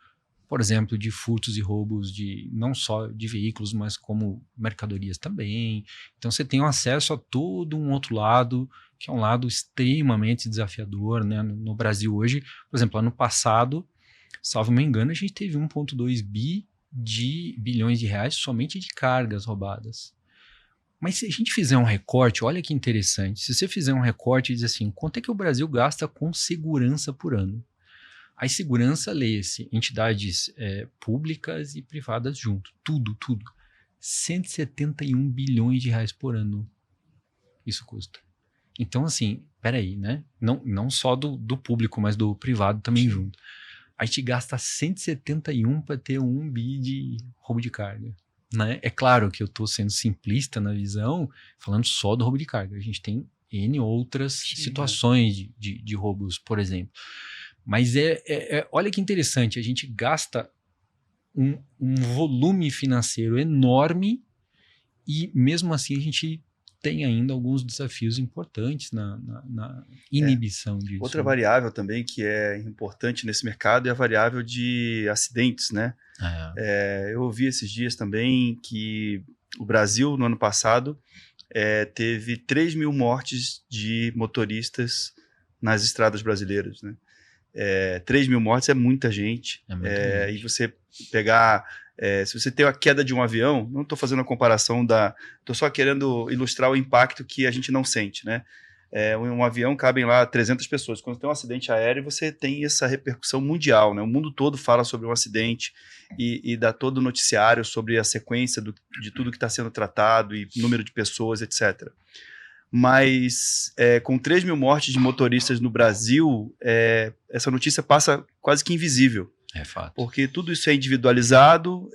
por exemplo, de furtos e roubos não só de veículos, mas como mercadorias também. Então você tem acesso a todo um outro lado, que é um lado extremamente desafiador, né? No Brasil hoje, por exemplo, ano passado, salvo me engano, a gente teve 1,2 bilhões de reais somente de cargas roubadas. Mas se a gente fizer um recorte, olha que interessante, se você fizer um recorte e diz assim, quanto é que o Brasil gasta com segurança por ano? A segurança, leia-se, entidades públicas e privadas junto, tudo. 171 bilhões de reais por ano isso custa. Então, assim, peraí, né? Não só do público, mas do privado também junto. A gente gasta 171 para ter 1 bi de roubo de carga. Né? É claro que eu estou sendo simplista na visão, falando só do roubo de carga. A gente tem N outras situações de roubos, por exemplo. Mas olha que interessante, a gente gasta um volume financeiro enorme e mesmo assim a gente tem ainda alguns desafios importantes na inibição disso. Outra variável também que é importante nesse mercado é a variável de acidentes, né? Eu ouvi esses dias também que o Brasil, no ano passado, teve 3 mil mortes de motoristas nas estradas brasileiras, né? 3 mil mortes é muita gente. E você pegar... se você tem a queda de um avião, não estou fazendo a comparação estou só querendo ilustrar o impacto que a gente não sente, né? Um avião cabem lá 300 pessoas. Quando tem um acidente aéreo, você tem essa repercussão mundial, né? O mundo todo fala sobre um acidente e dá todo o noticiário sobre a sequência de tudo que está sendo tratado e número de pessoas, etc. Mas com 3 mil mortes de motoristas no Brasil, essa notícia passa quase que invisível. É fato. Porque tudo isso é individualizado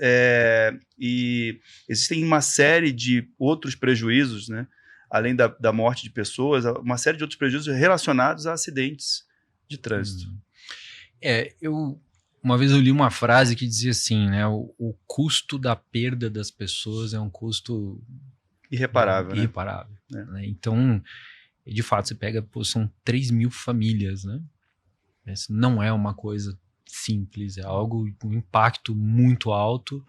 e existem uma série de outros prejuízos, né? Além da morte de pessoas, uma série de outros prejuízos relacionados a acidentes de trânsito. Uma vez eu li uma frase que dizia assim, né? O custo da perda das pessoas é um custo irreparável. Né? Então, de fato, você pega, são 3 mil famílias, né? Isso não é uma coisa simples, é algo com um impacto muito alto.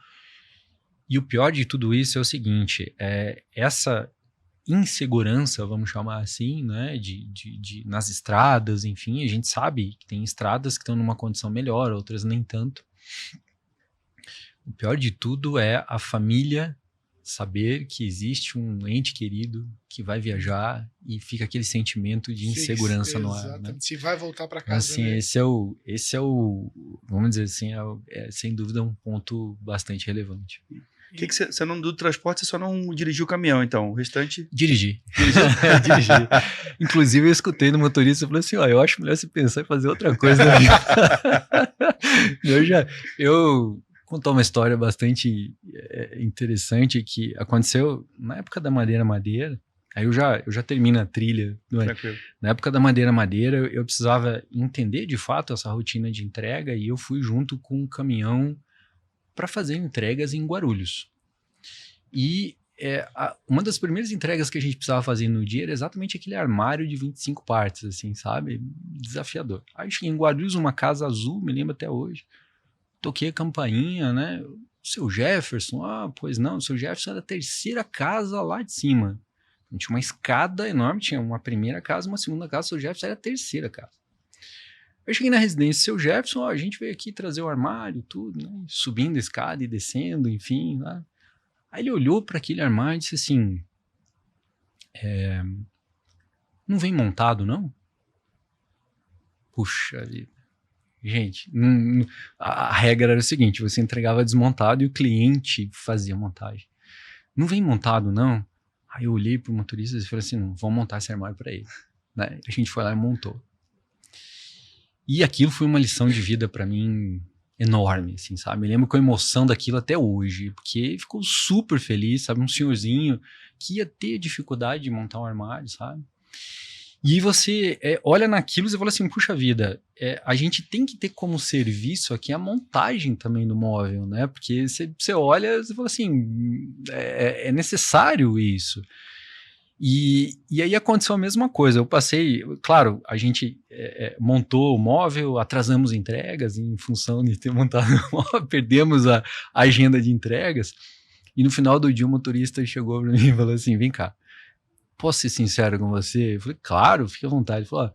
E o pior de tudo isso é o seguinte, essa insegurança, vamos chamar assim, né, nas estradas, enfim, a gente sabe que tem estradas que estão numa condição melhor, outras nem tanto. O pior de tudo é a família saber que existe um ente querido que vai viajar e fica aquele sentimento de insegurança no ar. Né? Se vai voltar para casa. Assim, né? esse é o, vamos dizer assim, sem dúvida um ponto bastante relevante. Que você não do transporte, você só não dirigiu o caminhão, então? O restante... Dirigi. Inclusive, eu escutei no motorista e falei assim, eu acho melhor você pensar em fazer outra coisa na vida. Eu contar uma história bastante interessante que aconteceu na época da Madeira, aí eu já termino a trilha. Na época da Madeira, eu precisava entender de fato essa rotina de entrega e eu fui junto com um caminhão para fazer entregas em Guarulhos. E uma das primeiras entregas que a gente precisava fazer no dia era exatamente aquele armário de 25 partes, assim, sabe? Desafiador. Aí cheguei em Guarulhos, uma casa azul, me lembro até hoje. Toquei a campainha, né? Seu Jefferson, pois não, o seu Jefferson era a terceira casa lá de cima. Tinha uma escada enorme, tinha uma primeira casa, uma segunda casa, o seu Jefferson era a terceira casa. Eu cheguei na residência do seu Jefferson, a gente veio aqui trazer o armário, tudo, né? Subindo a escada e descendo, enfim, lá. Aí ele olhou para aquele armário e disse assim, não vem montado, não? Puxa vida. Gente, a regra era o seguinte, você entregava desmontado e o cliente fazia montagem. Não vem montado, não? Aí eu olhei pro motorista e falei assim, não, vamos montar esse armário para ele. Né? A gente foi lá e montou. E aquilo foi uma lição de vida para mim enorme, assim, sabe? Me lembro com a emoção daquilo até hoje, porque ficou super feliz, sabe? Um senhorzinho que ia ter dificuldade de montar um armário, sabe? E você olha naquilo e fala assim, puxa vida, a gente tem que ter como serviço aqui a montagem também do móvel, né? Porque você olha e fala assim, é necessário isso. E aí aconteceu a mesma coisa, eu passei, claro, a gente montou o móvel, atrasamos entregas em função de ter montado o móvel, perdemos a agenda de entregas, e no final do dia o motorista chegou para mim e falou assim, vem cá, posso ser sincero com você? Eu falei, claro, fique à vontade. Ele falou,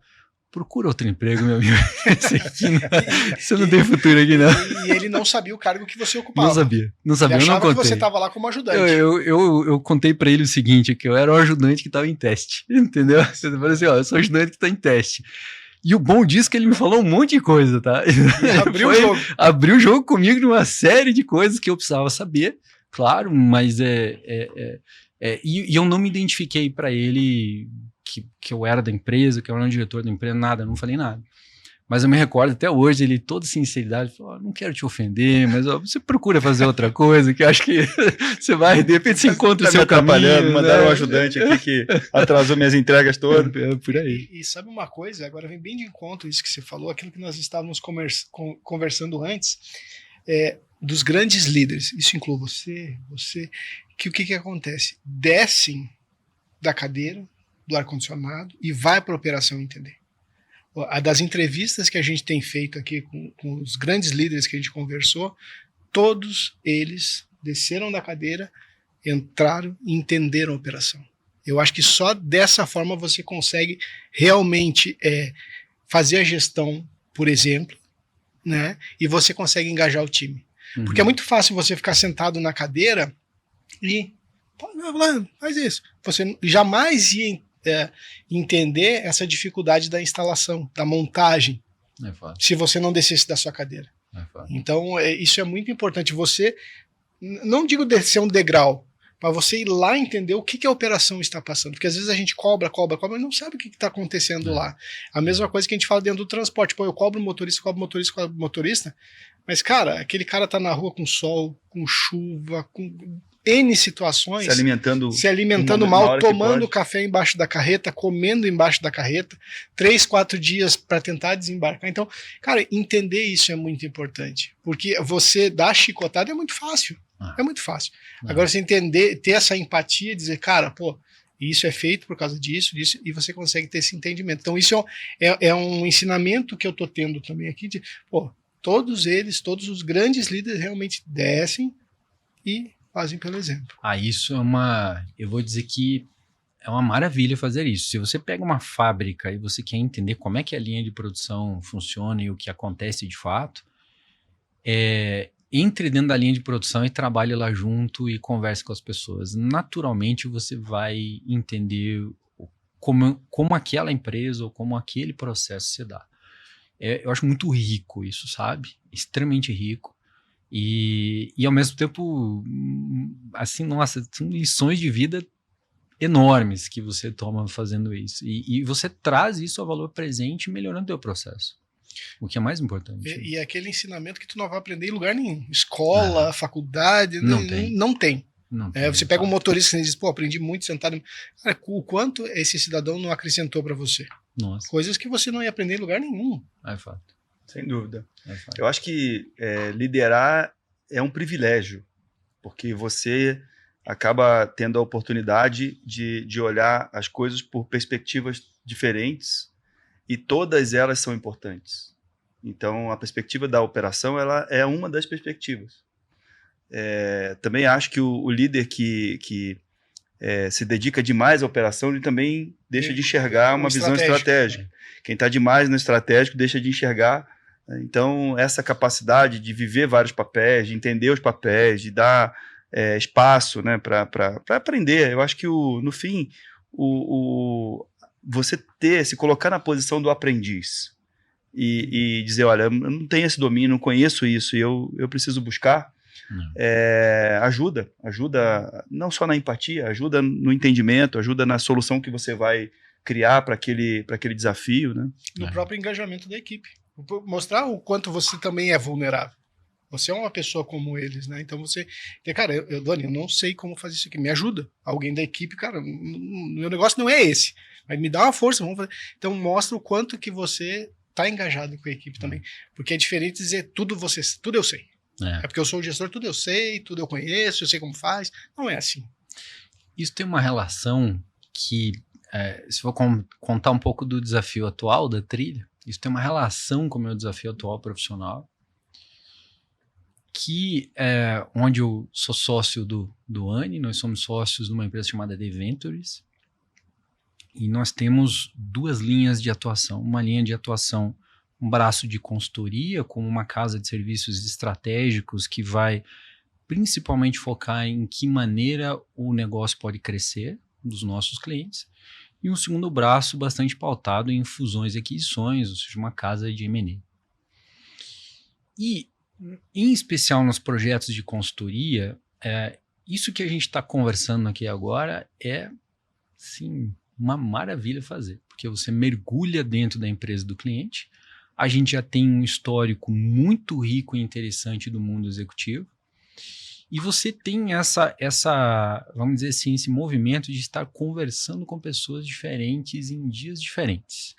procura outro emprego, meu amigo. Você não tem futuro aqui, não. E ele não sabia o cargo que você ocupava. Não sabia, ele eu não contei. Que você estava lá como ajudante. Eu contei pra ele o seguinte, que eu era o ajudante que estava em teste, entendeu? Você falou assim, eu sou ajudante que está em teste. E o bom disso é que ele me falou um monte de coisa, tá? Abriu o jogo. Abriu o jogo comigo de uma série de coisas que eu precisava saber, claro, mas e eu não me identifiquei para ele que eu era da empresa, que eu era um diretor da empresa, nada, eu não falei nada. Mas eu me recordo até hoje, ele, toda sinceridade, falou, não quero te ofender, mas você procura fazer outra coisa, que eu acho que você vai, de repente você encontra o seu caminho. Mandaram um ajudante aqui que atrasou minhas entregas todas. Por aí. E sabe uma coisa, agora vem bem de encontro isso que você falou, aquilo que nós estávamos conversando antes, dos grandes líderes, isso inclui você, que o que acontece? Descem da cadeira, do ar-condicionado e vai para a operação entender. A das entrevistas que a gente tem feito aqui com os grandes líderes que a gente conversou, todos eles desceram da cadeira, entraram e entenderam a operação. Eu acho que só dessa forma você consegue realmente fazer a gestão, por exemplo, né? E você consegue engajar o time. Uhum. Porque é muito fácil você ficar sentado na cadeira e faz isso. Você jamais ia entender essa dificuldade da instalação, da montagem, se você não descesse da sua cadeira. Então, isso é muito importante. Você, não digo descer um degrau, para você ir lá entender o que a operação está passando. Porque às vezes a gente cobra e não sabe o que está acontecendo lá. A mesma coisa que a gente fala dentro do transporte. Pô, eu cobro motorista, mas, cara, aquele cara tá na rua com sol, com chuva, com N situações. Se alimentando mal, tomando café embaixo da carreta, comendo embaixo da carreta, 3, 4 dias para tentar desembarcar. Então, cara, entender isso é muito importante. Porque você dar chicotada é muito fácil. É muito fácil. Agora, você entender, ter essa empatia, dizer, cara, pô, isso é feito por causa disso, e você consegue ter esse entendimento. Então, isso é um ensinamento que eu tô tendo também aqui, de, pô, todos os grandes líderes realmente descem e fazem pelo exemplo. Isso eu vou dizer que é uma maravilha fazer isso. Se você pega uma fábrica e você quer entender como é que a linha de produção funciona e o que acontece de fato, entre dentro da linha de produção e trabalhe lá junto e converse com as pessoas. Naturalmente você vai entender como aquela empresa ou como aquele processo se dá. Eu acho muito rico isso, sabe? Extremamente rico. E ao mesmo tempo, assim, nossa, são lições de vida enormes que você toma fazendo isso. E você traz isso ao valor presente, melhorando o teu processo. O que é mais importante. E aquele ensinamento que tu não vai aprender em lugar nenhum. Escola, faculdade, não tem. Não tem. Você pega um motorista e diz, pô, aprendi muito sentado. Cara, o quanto esse cidadão não acrescentou para você? Nossa. Coisas que você não ia aprender em lugar nenhum. É fato. Sem dúvida. Eu acho que liderar é um privilégio, porque você acaba tendo a oportunidade de olhar as coisas por perspectivas diferentes e todas elas são importantes. Então, a perspectiva da operação ela é uma das perspectivas. Também acho que o líder que se dedica demais à operação, ele também deixa de enxergar uma visão estratégica. Quem está demais no estratégico deixa de enxergar. Então, essa capacidade de viver vários papéis, de entender os papéis, de dar espaço, né, para aprender. Eu acho que, no fim, você se colocar na posição do aprendiz e dizer, olha, eu não tenho esse domínio, não conheço isso, e eu preciso buscar, ajuda não só na empatia, ajuda no entendimento, ajuda na solução que você vai criar para aquele desafio, né? No próprio engajamento da equipe. Mostrar o quanto você também é vulnerável. Você é uma pessoa como eles, né? Então cara, Doni, eu não sei como fazer isso aqui, me ajuda. Alguém da equipe, cara, meu negócio não é esse, mas me dá uma força, vamos fazer. Então mostra o quanto que você tá engajado com a equipe também. Porque é diferente dizer tudo eu sei. É porque eu sou o gestor, tudo eu sei, tudo eu conheço, eu sei como faz. Não é assim. Isso tem uma relação que, se for contar um pouco do desafio atual da trilha, isso tem uma relação com o meu desafio atual profissional, que onde eu sou sócio do ANI, nós somos sócios de uma empresa chamada The Ventures, e nós temos 2 linhas de atuação. Uma linha de atuação, um braço de consultoria, como uma casa de serviços estratégicos que vai principalmente focar em que maneira o negócio pode crescer dos nossos clientes, e um segundo braço bastante pautado em fusões e aquisições, ou seja, uma casa de M&A. E, em especial nos projetos de consultoria, isso que a gente está conversando aqui agora é, sim, uma maravilha fazer, porque você mergulha dentro da empresa do cliente, a gente já tem um histórico muito rico e interessante do mundo executivo, e você tem vamos dizer assim, esse movimento de estar conversando com pessoas diferentes em dias diferentes.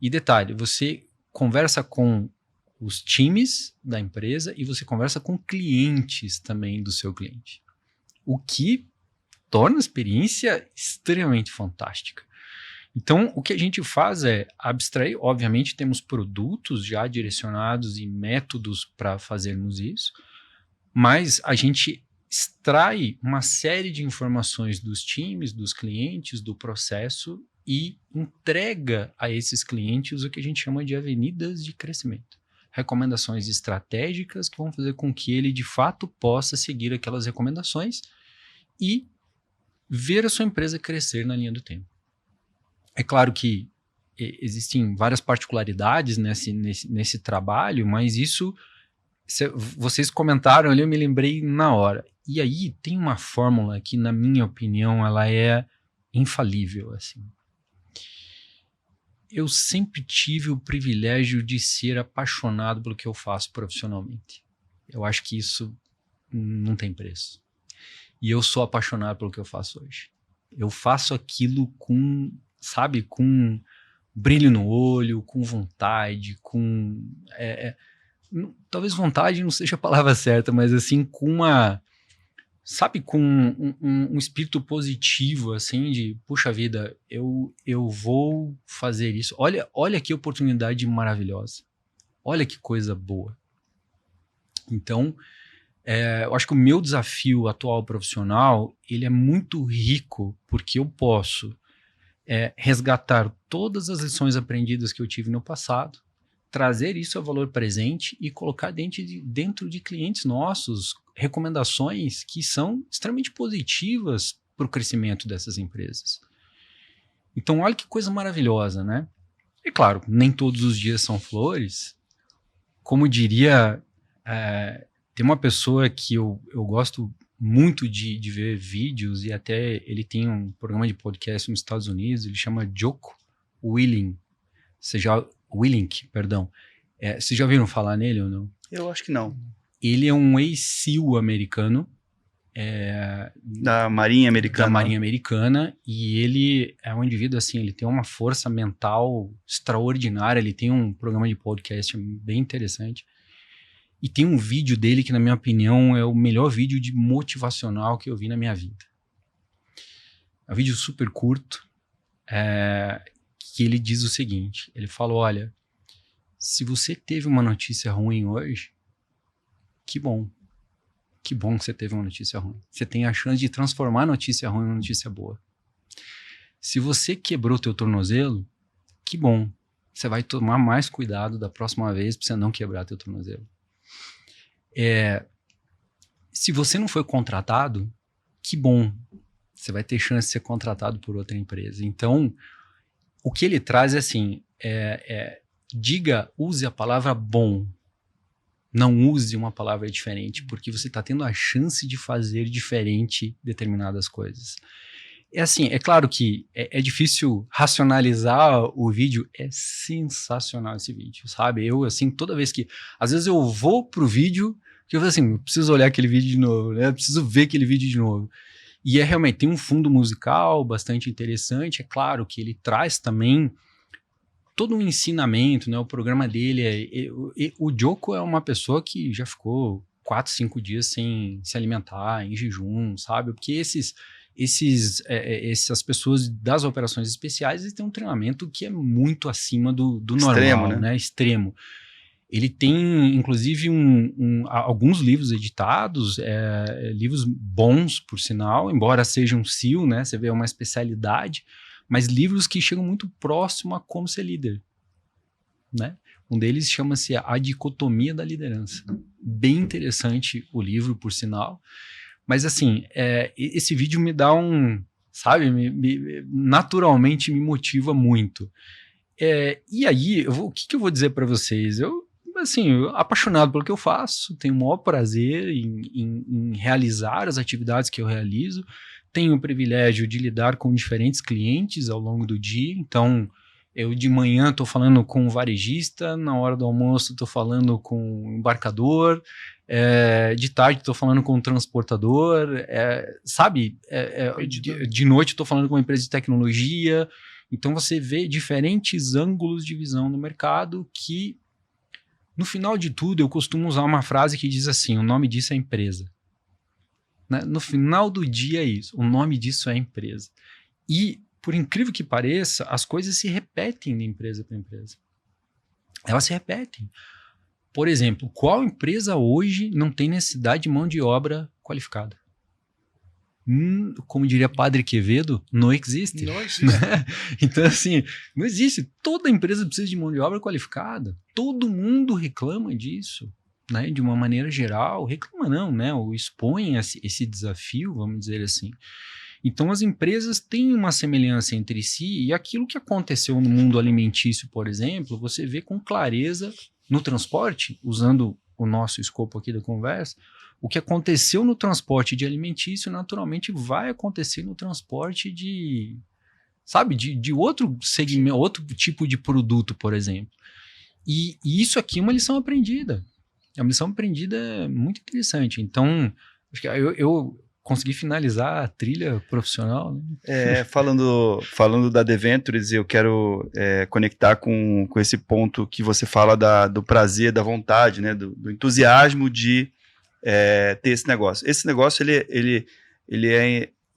E detalhe, você conversa com os times da empresa e você conversa com clientes também do seu cliente. O que torna a experiência extremamente fantástica. Então, o que a gente faz é abstrair, obviamente temos produtos já direcionados e métodos para fazermos isso, mas a gente extrai uma série de informações dos times, dos clientes, do processo e entrega a esses clientes o que a gente chama de avenidas de crescimento. Recomendações estratégicas que vão fazer com que ele, de fato, possa seguir aquelas recomendações e ver a sua empresa crescer na linha do tempo. É claro que existem várias particularidades nesse trabalho, mas isso, vocês comentaram ali, eu me lembrei na hora. E aí tem uma fórmula que, na minha opinião, ela é infalível, assim. Eu sempre tive o privilégio de ser apaixonado pelo que eu faço profissionalmente. Eu acho que isso não tem preço. E eu sou apaixonado pelo que eu faço hoje. Eu faço aquilo com brilho no olho, com vontade, talvez vontade não seja a palavra certa, mas assim, com um espírito positivo, assim, de, puxa vida, eu vou fazer isso. Olha que oportunidade maravilhosa. Olha que coisa boa. Então, eu acho que o meu desafio atual profissional, ele é muito rico, porque eu posso resgatar todas as lições aprendidas que eu tive no passado, trazer isso a valor presente e colocar dentro de clientes nossos recomendações que são extremamente positivas para o crescimento dessas empresas. Então, olha que coisa maravilhosa, né? E claro, nem todos os dias são flores. Como diria, tem uma pessoa que eu gosto muito de ver vídeos, e até ele tem um programa de podcast nos Estados Unidos, ele chama Jocko Willink. Vocês já viram falar nele ou não? Eu acho que não. Ele é um ex-SEAL americano. Da Marinha Americana. Da Marinha Americana, e ele é um indivíduo assim, ele tem uma força mental extraordinária, ele tem um programa de podcast bem interessante. E tem um vídeo dele que, na minha opinião, é o melhor vídeo de motivacional que eu vi na minha vida. É um vídeo super curto, que ele diz o seguinte, ele fala, olha, se você teve uma notícia ruim hoje, que bom que você teve uma notícia ruim. Você tem a chance de transformar a notícia ruim em uma notícia boa. Se você quebrou teu tornozelo, que bom, você vai tomar mais cuidado da próxima vez para você não quebrar teu tornozelo. Se você não foi contratado, que bom, você vai ter chance de ser contratado por outra empresa. Então, o que ele traz é assim, use a palavra bom, não use uma palavra diferente, porque você está tendo a chance de fazer diferente determinadas coisas. É claro que é difícil racionalizar o vídeo, é sensacional esse vídeo, sabe? Eu, assim, toda vez que... Às vezes eu vou pro vídeo, que eu falo assim, eu preciso olhar aquele vídeo de novo, né? Eu preciso ver aquele vídeo de novo. E realmente, tem um fundo musical bastante interessante, é claro que ele traz também todo um ensinamento, né? O programa dele o Jocko é uma pessoa que já ficou 4, 5 dias sem se alimentar, em jejum, sabe? Porque essas pessoas das operações especiais, eles têm um treinamento que é muito acima do extremo, normal, né? Extremo. Ele tem, inclusive, alguns livros editados, livros bons, por sinal, embora sejam SEAL, né? Você vê, é uma especialidade, mas livros que chegam muito próximo a como ser líder, né? Um deles chama-se A Dicotomia da Liderança. Bem interessante o livro, por sinal. Mas, assim, esse vídeo me dá naturalmente me motiva muito. E aí, o que eu vou dizer para vocês? Eu apaixonado pelo que eu faço, tenho o maior prazer em realizar as atividades que eu realizo, tenho o privilégio de lidar com diferentes clientes ao longo do dia, então eu de manhã estou falando com um varejista, na hora do almoço estou falando com um embarcador, de tarde estou falando com um transportador, de noite estou falando com uma empresa de tecnologia. Então você vê diferentes ângulos de visão no mercado que, no final de tudo, eu costumo usar uma frase que diz assim, o nome disso é empresa. né? No final do dia é isso. O nome disso é empresa. E, por incrível que pareça, as coisas se repetem de empresa para empresa. Elas se repetem. Por exemplo, qual empresa hoje não tem necessidade de mão de obra qualificada? Como diria Padre Quevedo, não existe. Não existe. Então, assim, não existe. Toda empresa precisa de mão de obra qualificada. Todo mundo reclama disso, né? De uma maneira geral. Reclama não, né? Ou expõe esse desafio, vamos dizer assim. Então, as empresas têm uma semelhança entre si, e aquilo que aconteceu no mundo alimentício, por exemplo, você vê com clareza no transporte, usando o nosso escopo aqui da conversa. O que aconteceu no transporte de alimentício, naturalmente, vai acontecer no transporte de outro segmento, outro tipo de produto, por exemplo. E isso aqui é uma lição aprendida. É uma lição aprendida muito interessante. Então, acho que eu consegui finalizar a trilha profissional, né? Falando da Deventures, eu quero conectar com esse ponto que você fala do prazer, da vontade, né? Do entusiasmo de ter esse negócio. Esse negócio, ele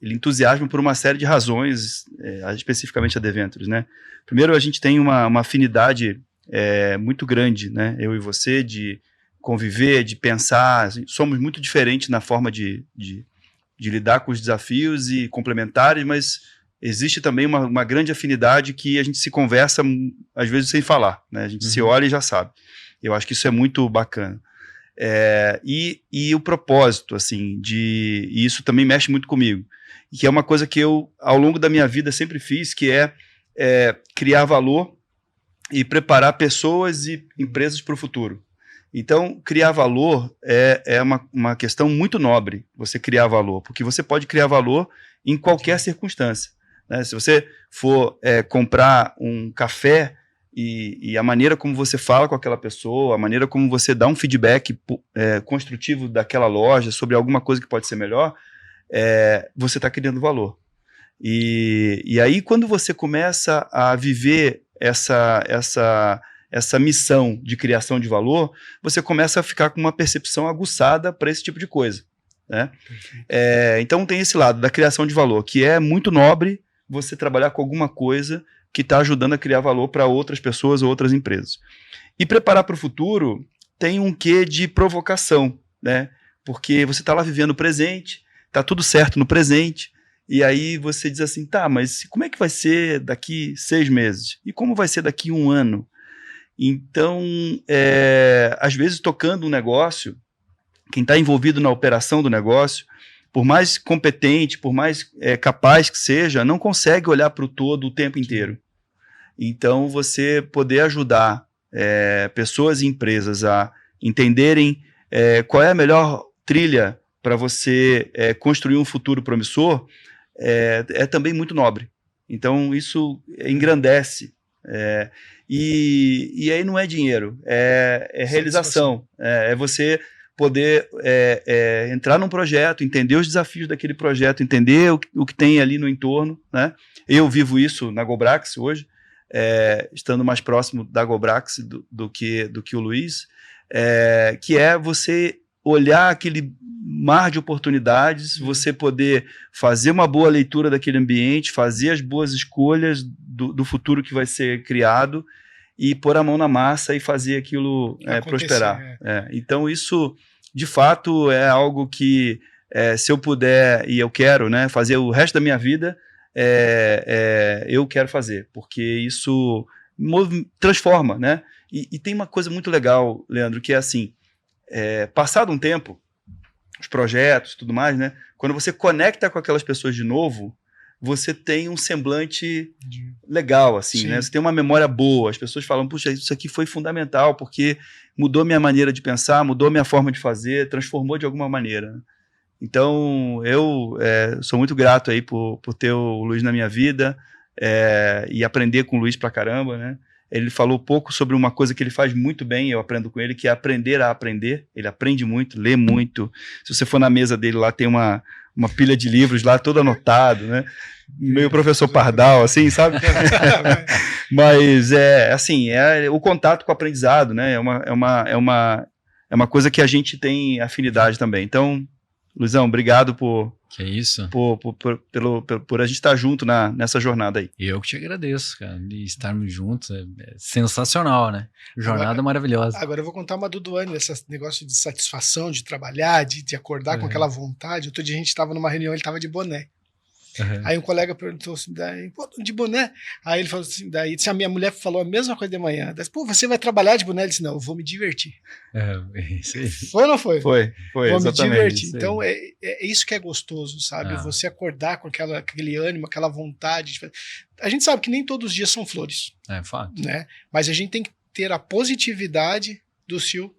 entusiasma por uma série de razões, especificamente a Deventures, né? Primeiro, a gente tem uma afinidade muito grande, né? Eu e você, de conviver, de pensar, somos muito diferentes na forma de lidar com os desafios e complementares, mas existe também uma grande afinidade que a gente se conversa, às vezes, sem falar, né? A gente se olha e já sabe. Eu acho que isso é muito bacana. E o propósito, assim, e isso também mexe muito comigo, que é uma coisa que eu, ao longo da minha vida, sempre fiz, que é criar valor e preparar pessoas e empresas para o futuro. Então, criar valor é uma questão muito nobre, você criar valor, porque você pode criar valor em qualquer circunstância, né? Se você for comprar um café e a maneira como você fala com aquela pessoa, a maneira como você dá um feedback construtivo daquela loja sobre alguma coisa que pode ser melhor, você está criando valor. E aí, quando você começa a viver essa missão de criação de valor, você começa a ficar com uma percepção aguçada para esse tipo de coisa, né? Então tem esse lado da criação de valor, que é muito nobre você trabalhar com alguma coisa que está ajudando a criar valor para outras pessoas ou outras empresas. E preparar para o futuro tem um quê de provocação, né? Porque você está lá vivendo o presente, está tudo certo no presente, e aí você diz assim, tá, mas como é que vai ser daqui 6 meses? E como vai ser daqui 1 ano? Então, às vezes, tocando um negócio, quem está envolvido na operação do negócio, por mais competente, por mais capaz que seja, não consegue olhar para o todo o tempo inteiro. Então, você poder ajudar pessoas e empresas a entenderem qual é a melhor trilha para você construir um futuro promissor, é também muito nobre. Então, isso engrandece. E aí não é dinheiro, é realização, é você poder entrar num projeto, entender os desafios daquele projeto, entender o que tem ali no entorno, né? Eu vivo isso na Gobrax hoje, estando mais próximo da Gobrax do que o Luiz, que é você olhar aquele mar de oportunidades, você poder fazer uma boa leitura daquele ambiente, fazer as boas escolhas do futuro que vai ser criado e pôr a mão na massa e fazer aquilo prosperar. Então isso, de fato, é algo que, se eu puder e eu quero, né, fazer o resto da minha vida, eu quero fazer, porque isso transforma, né? E tem uma coisa muito legal, Leandro, que é assim, passado um tempo, os projetos e tudo mais, né? Quando você conecta com aquelas pessoas de novo, você tem um semblante legal, assim, né? Você tem uma memória boa, as pessoas falam, puxa, isso aqui foi fundamental, porque mudou minha maneira de pensar, mudou minha forma de fazer, transformou de alguma maneira. Então, eu sou muito grato aí por ter o Luiz na minha vida e aprender com o Luiz pra caramba, né? Ele falou pouco sobre uma coisa que ele faz muito bem, eu aprendo com ele, que é aprender a aprender. Ele aprende muito, lê muito. Se você for na mesa dele, lá tem uma pilha de livros lá, todo anotado, né? Meio professor Pardal, assim, sabe? Mas, o contato com o aprendizado, né? É uma coisa que a gente tem afinidade também. Então, Luizão, obrigado Que é isso? por a gente estar junto nessa jornada aí. Eu que te agradeço, cara, de estarmos juntos. É sensacional, né? Jornada maravilhosa. Agora eu vou contar uma do Duane, esse negócio de satisfação, de trabalhar, de acordar com aquela vontade. Outro dia a gente estava numa reunião, ele estava de boné. Aí um colega perguntou assim, de boné? Aí ele falou assim, daí a minha mulher falou a mesma coisa de manhã. Daí, pô, você vai trabalhar de boné? Ele disse, não, eu vou me divertir. Isso aí. Foi ou não foi? Foi, vou exatamente. Me divertir. Então é isso que é gostoso, sabe? Você acordar com aquele ânimo, aquela vontade. A gente sabe que nem todos os dias são flores. É fato. Né? Mas a gente tem que ter a positividade do cio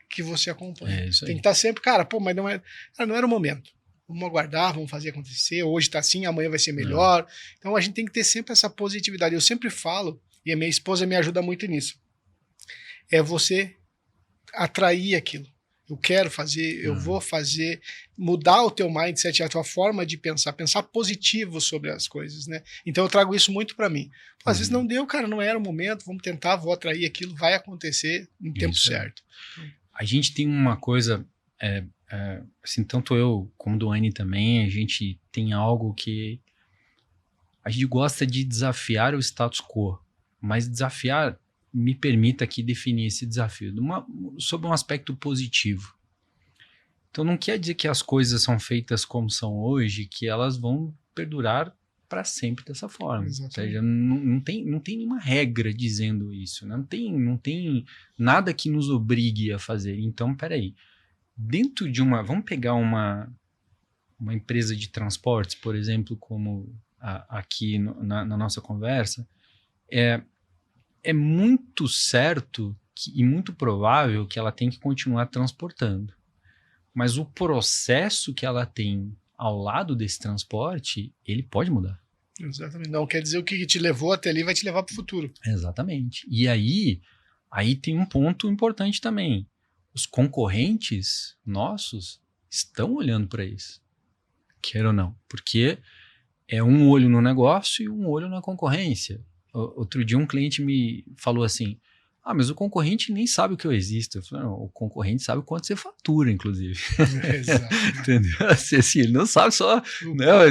que você acompanha. Tem que estar sempre, cara, pô, mas não era o momento. Vamos aguardar, vamos fazer acontecer. Hoje tá assim, amanhã vai ser melhor. Então a gente tem que ter sempre essa positividade. Eu sempre falo, e a minha esposa me ajuda muito nisso, é você atrair aquilo. Eu quero fazer, eu vou fazer, mudar o teu mindset, a tua forma de pensar positivo sobre as coisas, né? Então eu trago isso muito para mim. Pô, às vezes não deu, cara, não era o momento, vamos tentar, vou atrair aquilo, vai acontecer no tempo certo. A gente tem uma coisa... assim, tanto eu como Duane também, a gente tem algo que a gente gosta de desafiar o status quo, mas desafiar, me permita aqui definir esse desafio sob um aspecto positivo. Então não quer dizer que as coisas são feitas como são hoje, que elas vão perdurar para sempre dessa forma. Ou seja, não tem nenhuma regra dizendo isso, né? Não tem nada que nos obrigue a fazer. Então, peraí, dentro de vamos pegar uma empresa de transportes, por exemplo, como aqui na nossa conversa, é muito certo e muito provável que ela tem que continuar transportando. Mas o processo que ela tem ao lado desse transporte, ele pode mudar. Exatamente. Não quer dizer o que te levou até ali vai te levar para o futuro. Exatamente. E aí tem um ponto importante também. Os concorrentes nossos estão olhando para isso, quer ou não, porque é um olho no negócio e um olho na concorrência. Outro dia um cliente me falou assim, mas o concorrente nem sabe o que eu existo. Eu falei, não, o concorrente sabe quanto você fatura, inclusive. Exato. Entendeu? Assim, ele não sabe só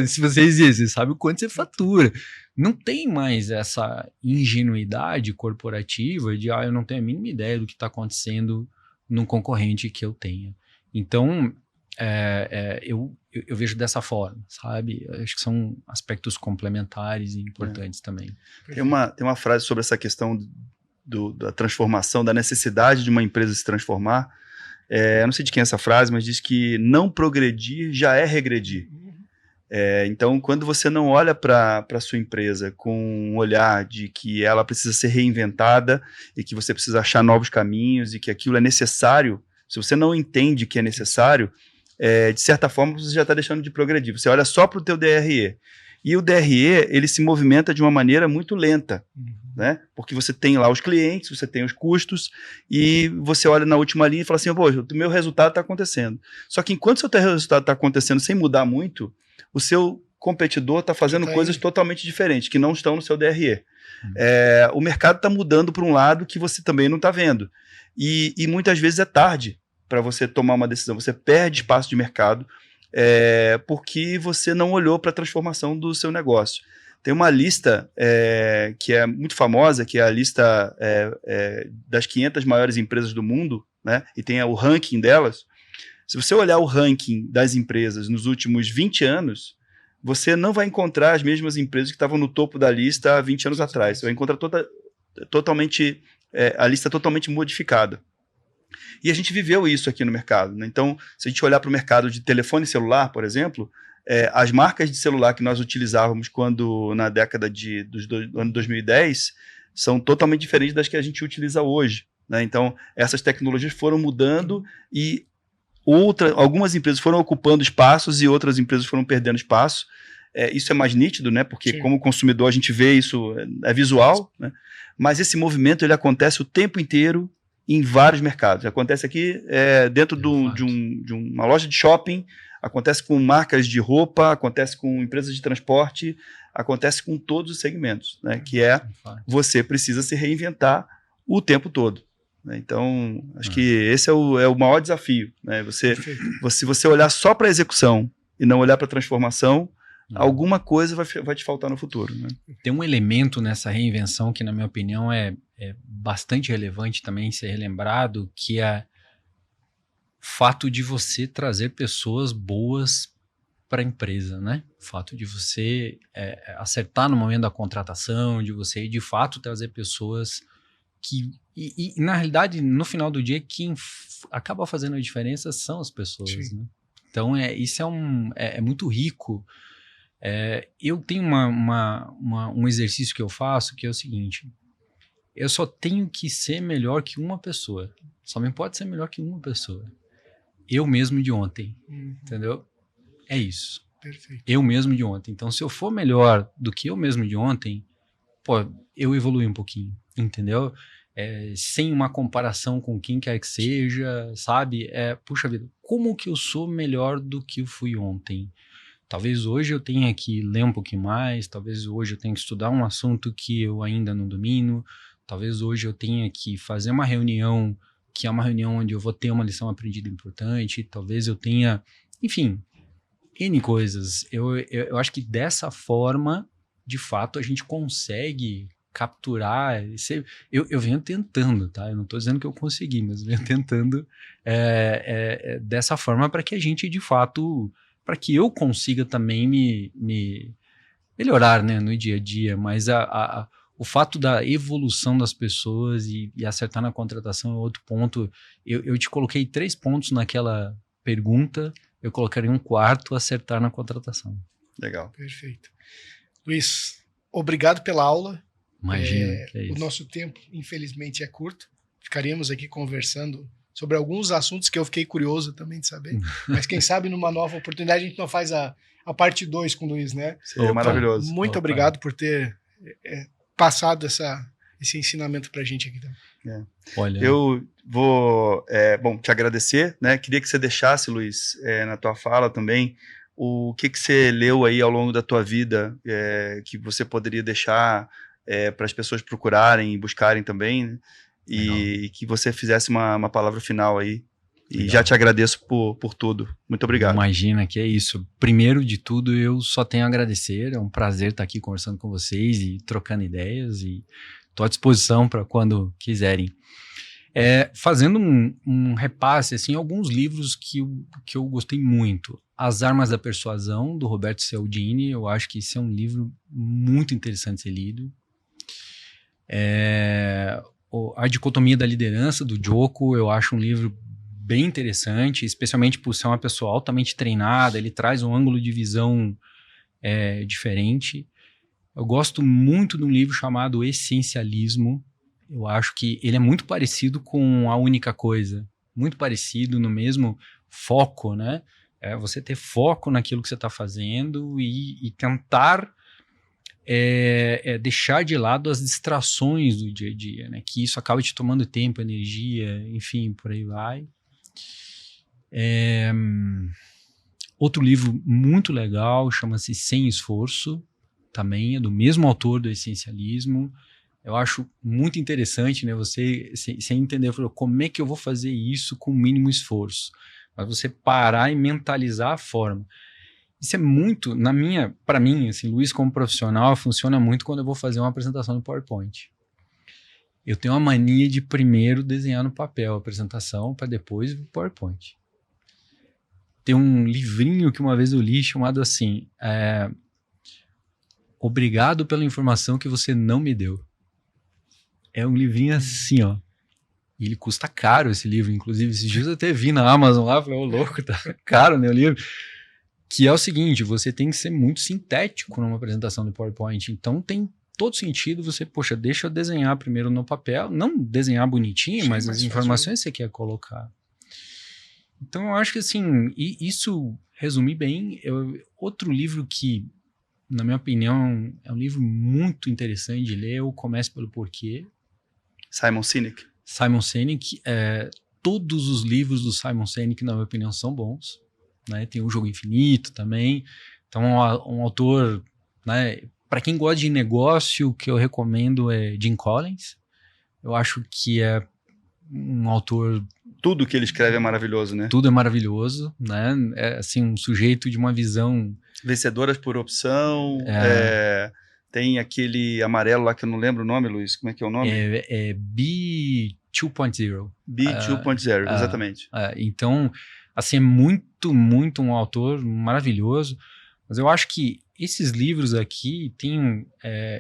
se você existe, ele sabe o quanto você fatura. Não tem mais essa ingenuidade corporativa de, eu não tenho a mínima ideia do que está acontecendo num concorrente que eu tenha. Então, eu vejo dessa forma, sabe? Eu acho que são aspectos complementares e importantes também. Tem uma frase sobre essa questão da transformação, da necessidade de uma empresa se transformar. Eu não sei de quem é essa frase, mas diz que não progredir já é regredir. Então, quando você não olha para a sua empresa com um olhar de que ela precisa ser reinventada e que você precisa achar novos caminhos e que aquilo é necessário, se você não entende que é necessário, de certa forma você já está deixando de progredir. Você olha só para o teu DRE. E o DRE, ele se movimenta de uma maneira muito lenta, né? Porque você tem lá os clientes, você tem os custos, e você olha na última linha e fala assim, o meu resultado está acontecendo. Só que enquanto o seu resultado está acontecendo sem mudar muito, o seu competidor está fazendo coisas totalmente diferentes, que não estão no seu DRE. O mercado está mudando para um lado que você também não está vendo. E muitas vezes é tarde para você tomar uma decisão. Você perde espaço de mercado porque você não olhou para a transformação do seu negócio. Tem uma lista que é muito famosa, que é a lista das 500 maiores empresas do mundo, né? E tem o ranking delas. Se você olhar o ranking das empresas nos últimos 20 anos, você não vai encontrar as mesmas empresas que estavam no topo da lista há 20 anos atrás. Você vai encontrar a lista totalmente modificada. E a gente viveu isso aqui no mercado, né? Então, se a gente olhar para o mercado de telefone celular, por exemplo, as marcas de celular que nós utilizávamos na década do ano 2010 são totalmente diferentes das que a gente utiliza hoje, né? Então, essas tecnologias foram mudando e algumas empresas foram ocupando espaços e outras empresas foram perdendo espaço. Isso é mais nítido, né? Porque como consumidor a gente vê isso, é visual, né? Mas esse movimento ele acontece o tempo inteiro em vários mercados. Acontece aqui dentro de uma loja de shopping, acontece com marcas de roupa, acontece com empresas de transporte, acontece com todos os segmentos, né? Que você precisa se reinventar o tempo todo. né? Então, acho que esse é o maior desafio, né? Se você olhar só para a execução e não olhar para a transformação, alguma coisa vai te faltar no futuro, né? Tem um elemento nessa reinvenção que, na minha opinião, é bastante relevante também ser relembrado, que é o fato de você trazer pessoas boas para a empresa, né? O fato de você acertar no momento da contratação, de você, de fato, trazer pessoas que... E na realidade, no final do dia, quem acaba fazendo a diferença são as pessoas, né? Então, isso é muito rico. Eu tenho um exercício que eu faço, que é o seguinte: eu só tenho que ser melhor que uma pessoa. Só me pode ser melhor que uma pessoa. Eu mesmo de ontem, entendeu? É isso. Perfeito. Eu mesmo de ontem. Então, se eu for melhor do que eu mesmo de ontem, pô, eu evolui um pouquinho, entendeu? Sem uma comparação com quem quer que seja, sabe? Puxa vida, como que eu sou melhor do que eu fui ontem? Talvez hoje eu tenha que ler um pouquinho mais, talvez hoje eu tenha que estudar um assunto que eu ainda não domino, talvez hoje eu tenha que fazer uma reunião que é uma reunião onde eu vou ter uma lição aprendida importante, talvez eu tenha, enfim, N coisas. Eu acho que dessa forma, de fato, a gente consegue capturar. Eu venho tentando, tá? Eu não estou dizendo que eu consegui, mas venho tentando dessa forma para que a gente, de fato, para que eu consiga também me melhorar, né, no dia a dia. Mas o fato da evolução das pessoas e acertar na contratação é outro ponto. Eu te coloquei 3 pontos naquela pergunta. Eu colocaria um quarto, acertar na contratação. Legal. Perfeito. Luiz, obrigado pela aula. Imagina, que é isso. O nosso tempo, infelizmente, é curto. Ficaríamos aqui conversando sobre alguns assuntos que eu fiquei curioso também de saber. Mas quem sabe numa nova oportunidade a gente não faz a parte 2 com o Luiz, né? Seria maravilhoso. Muito obrigado por ter passado esse ensinamento pra gente aqui também. Olha, eu vou te agradecer, né? Queria que você deixasse, Luiz, na tua fala também, o que você leu aí ao longo da tua vida, que você poderia deixar para as pessoas procurarem e buscarem também, né? E que você fizesse uma palavra final aí. E Legal. já te agradeço por tudo. Muito obrigado. Imagina que é isso. Primeiro de tudo, eu só tenho a agradecer. É um prazer estar aqui conversando com vocês e trocando ideias. E estou à disposição para quando quiserem. Fazendo um repasse, assim, alguns livros que eu gostei muito. As Armas da Persuasão, do Roberto Cialdini. Eu acho que esse é um livro muito interessante de ser lido. A Dicotomia da Liderança, do Joko, eu acho um livro bem interessante, especialmente por ser uma pessoa altamente treinada. Ele traz um ângulo de visão diferente. Eu gosto muito de um livro chamado Essencialismo. Eu acho que ele é muito parecido com A Única Coisa, muito parecido, no mesmo foco, né? Você ter foco naquilo que você está fazendo e tentar deixar de lado as distrações do dia a dia, né? Que isso acaba te tomando tempo, energia, enfim, por aí vai. Outro livro muito legal chama-se Sem Esforço, também é do mesmo autor do Essencialismo. Eu acho muito interessante, né? Você sem entender, como é que eu vou fazer isso com o mínimo esforço? Mas você parar e mentalizar a forma. Isso é muito, para mim, assim, Luiz como profissional, funciona muito quando eu vou fazer uma apresentação no PowerPoint. Eu tenho uma mania de primeiro desenhar no papel a apresentação para depois o PowerPoint. Tem um livrinho que uma vez eu li chamado assim, Obrigado pela informação que você não me deu. É um livrinho assim, ó. E ele custa caro esse livro, inclusive. Esses dias eu até vi na Amazon lá, falei, louco, tá caro, né, o livro. Que é o seguinte, você tem que ser muito sintético numa apresentação do PowerPoint. Então tem todo sentido você, deixa eu desenhar primeiro no papel, não desenhar bonitinho, mas as informações que você quer colocar. Então eu acho que assim, isso resume bem. Outro livro que, na minha opinião, é um livro muito interessante de ler, o Comece pelo Porquê. Simon Sinek. Simon Sinek, todos os livros do Simon Sinek, na minha opinião, são bons, né? Tem o Jogo Infinito também. Então, um autor, né? Para quem gosta de negócio, o que eu recomendo é Jim Collins. Eu acho que é um autor... Tudo que ele escreve é maravilhoso, né? Tudo é maravilhoso, né? É assim, um sujeito de uma visão... Vencedoras por opção, tem aquele amarelo lá que eu não lembro o nome, Luiz, como é que é o nome? B 2.0. B 2.0, exatamente. Então, assim, é muito, muito um autor maravilhoso, mas eu acho que esses livros aqui, tem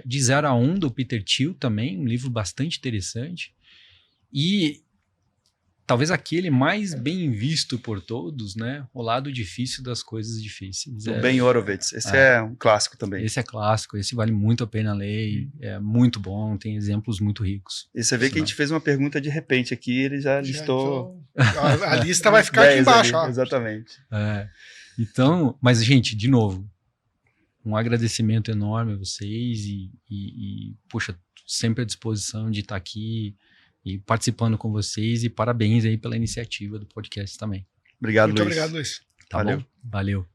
De 0 a 1, do Peter Thiel também, um livro bastante interessante, e talvez aquele mais bem visto por todos, né? O Lado Difícil das Coisas Difíceis. Do Ben Horowitz. Esse é um clássico também. Esse é clássico, esse vale muito a pena ler, é muito bom, tem exemplos muito ricos. E você vê que a gente fez uma pergunta de repente aqui, ele já listou... A lista vai ficar aqui embaixo. Ali, exatamente. Então, mas gente, de novo, um agradecimento enorme a vocês e poxa, sempre à disposição de estar aqui e participando com vocês, e parabéns aí pela iniciativa do podcast também. Obrigado, Muito Luiz. obrigado, Luiz. Tá bom? Valeu.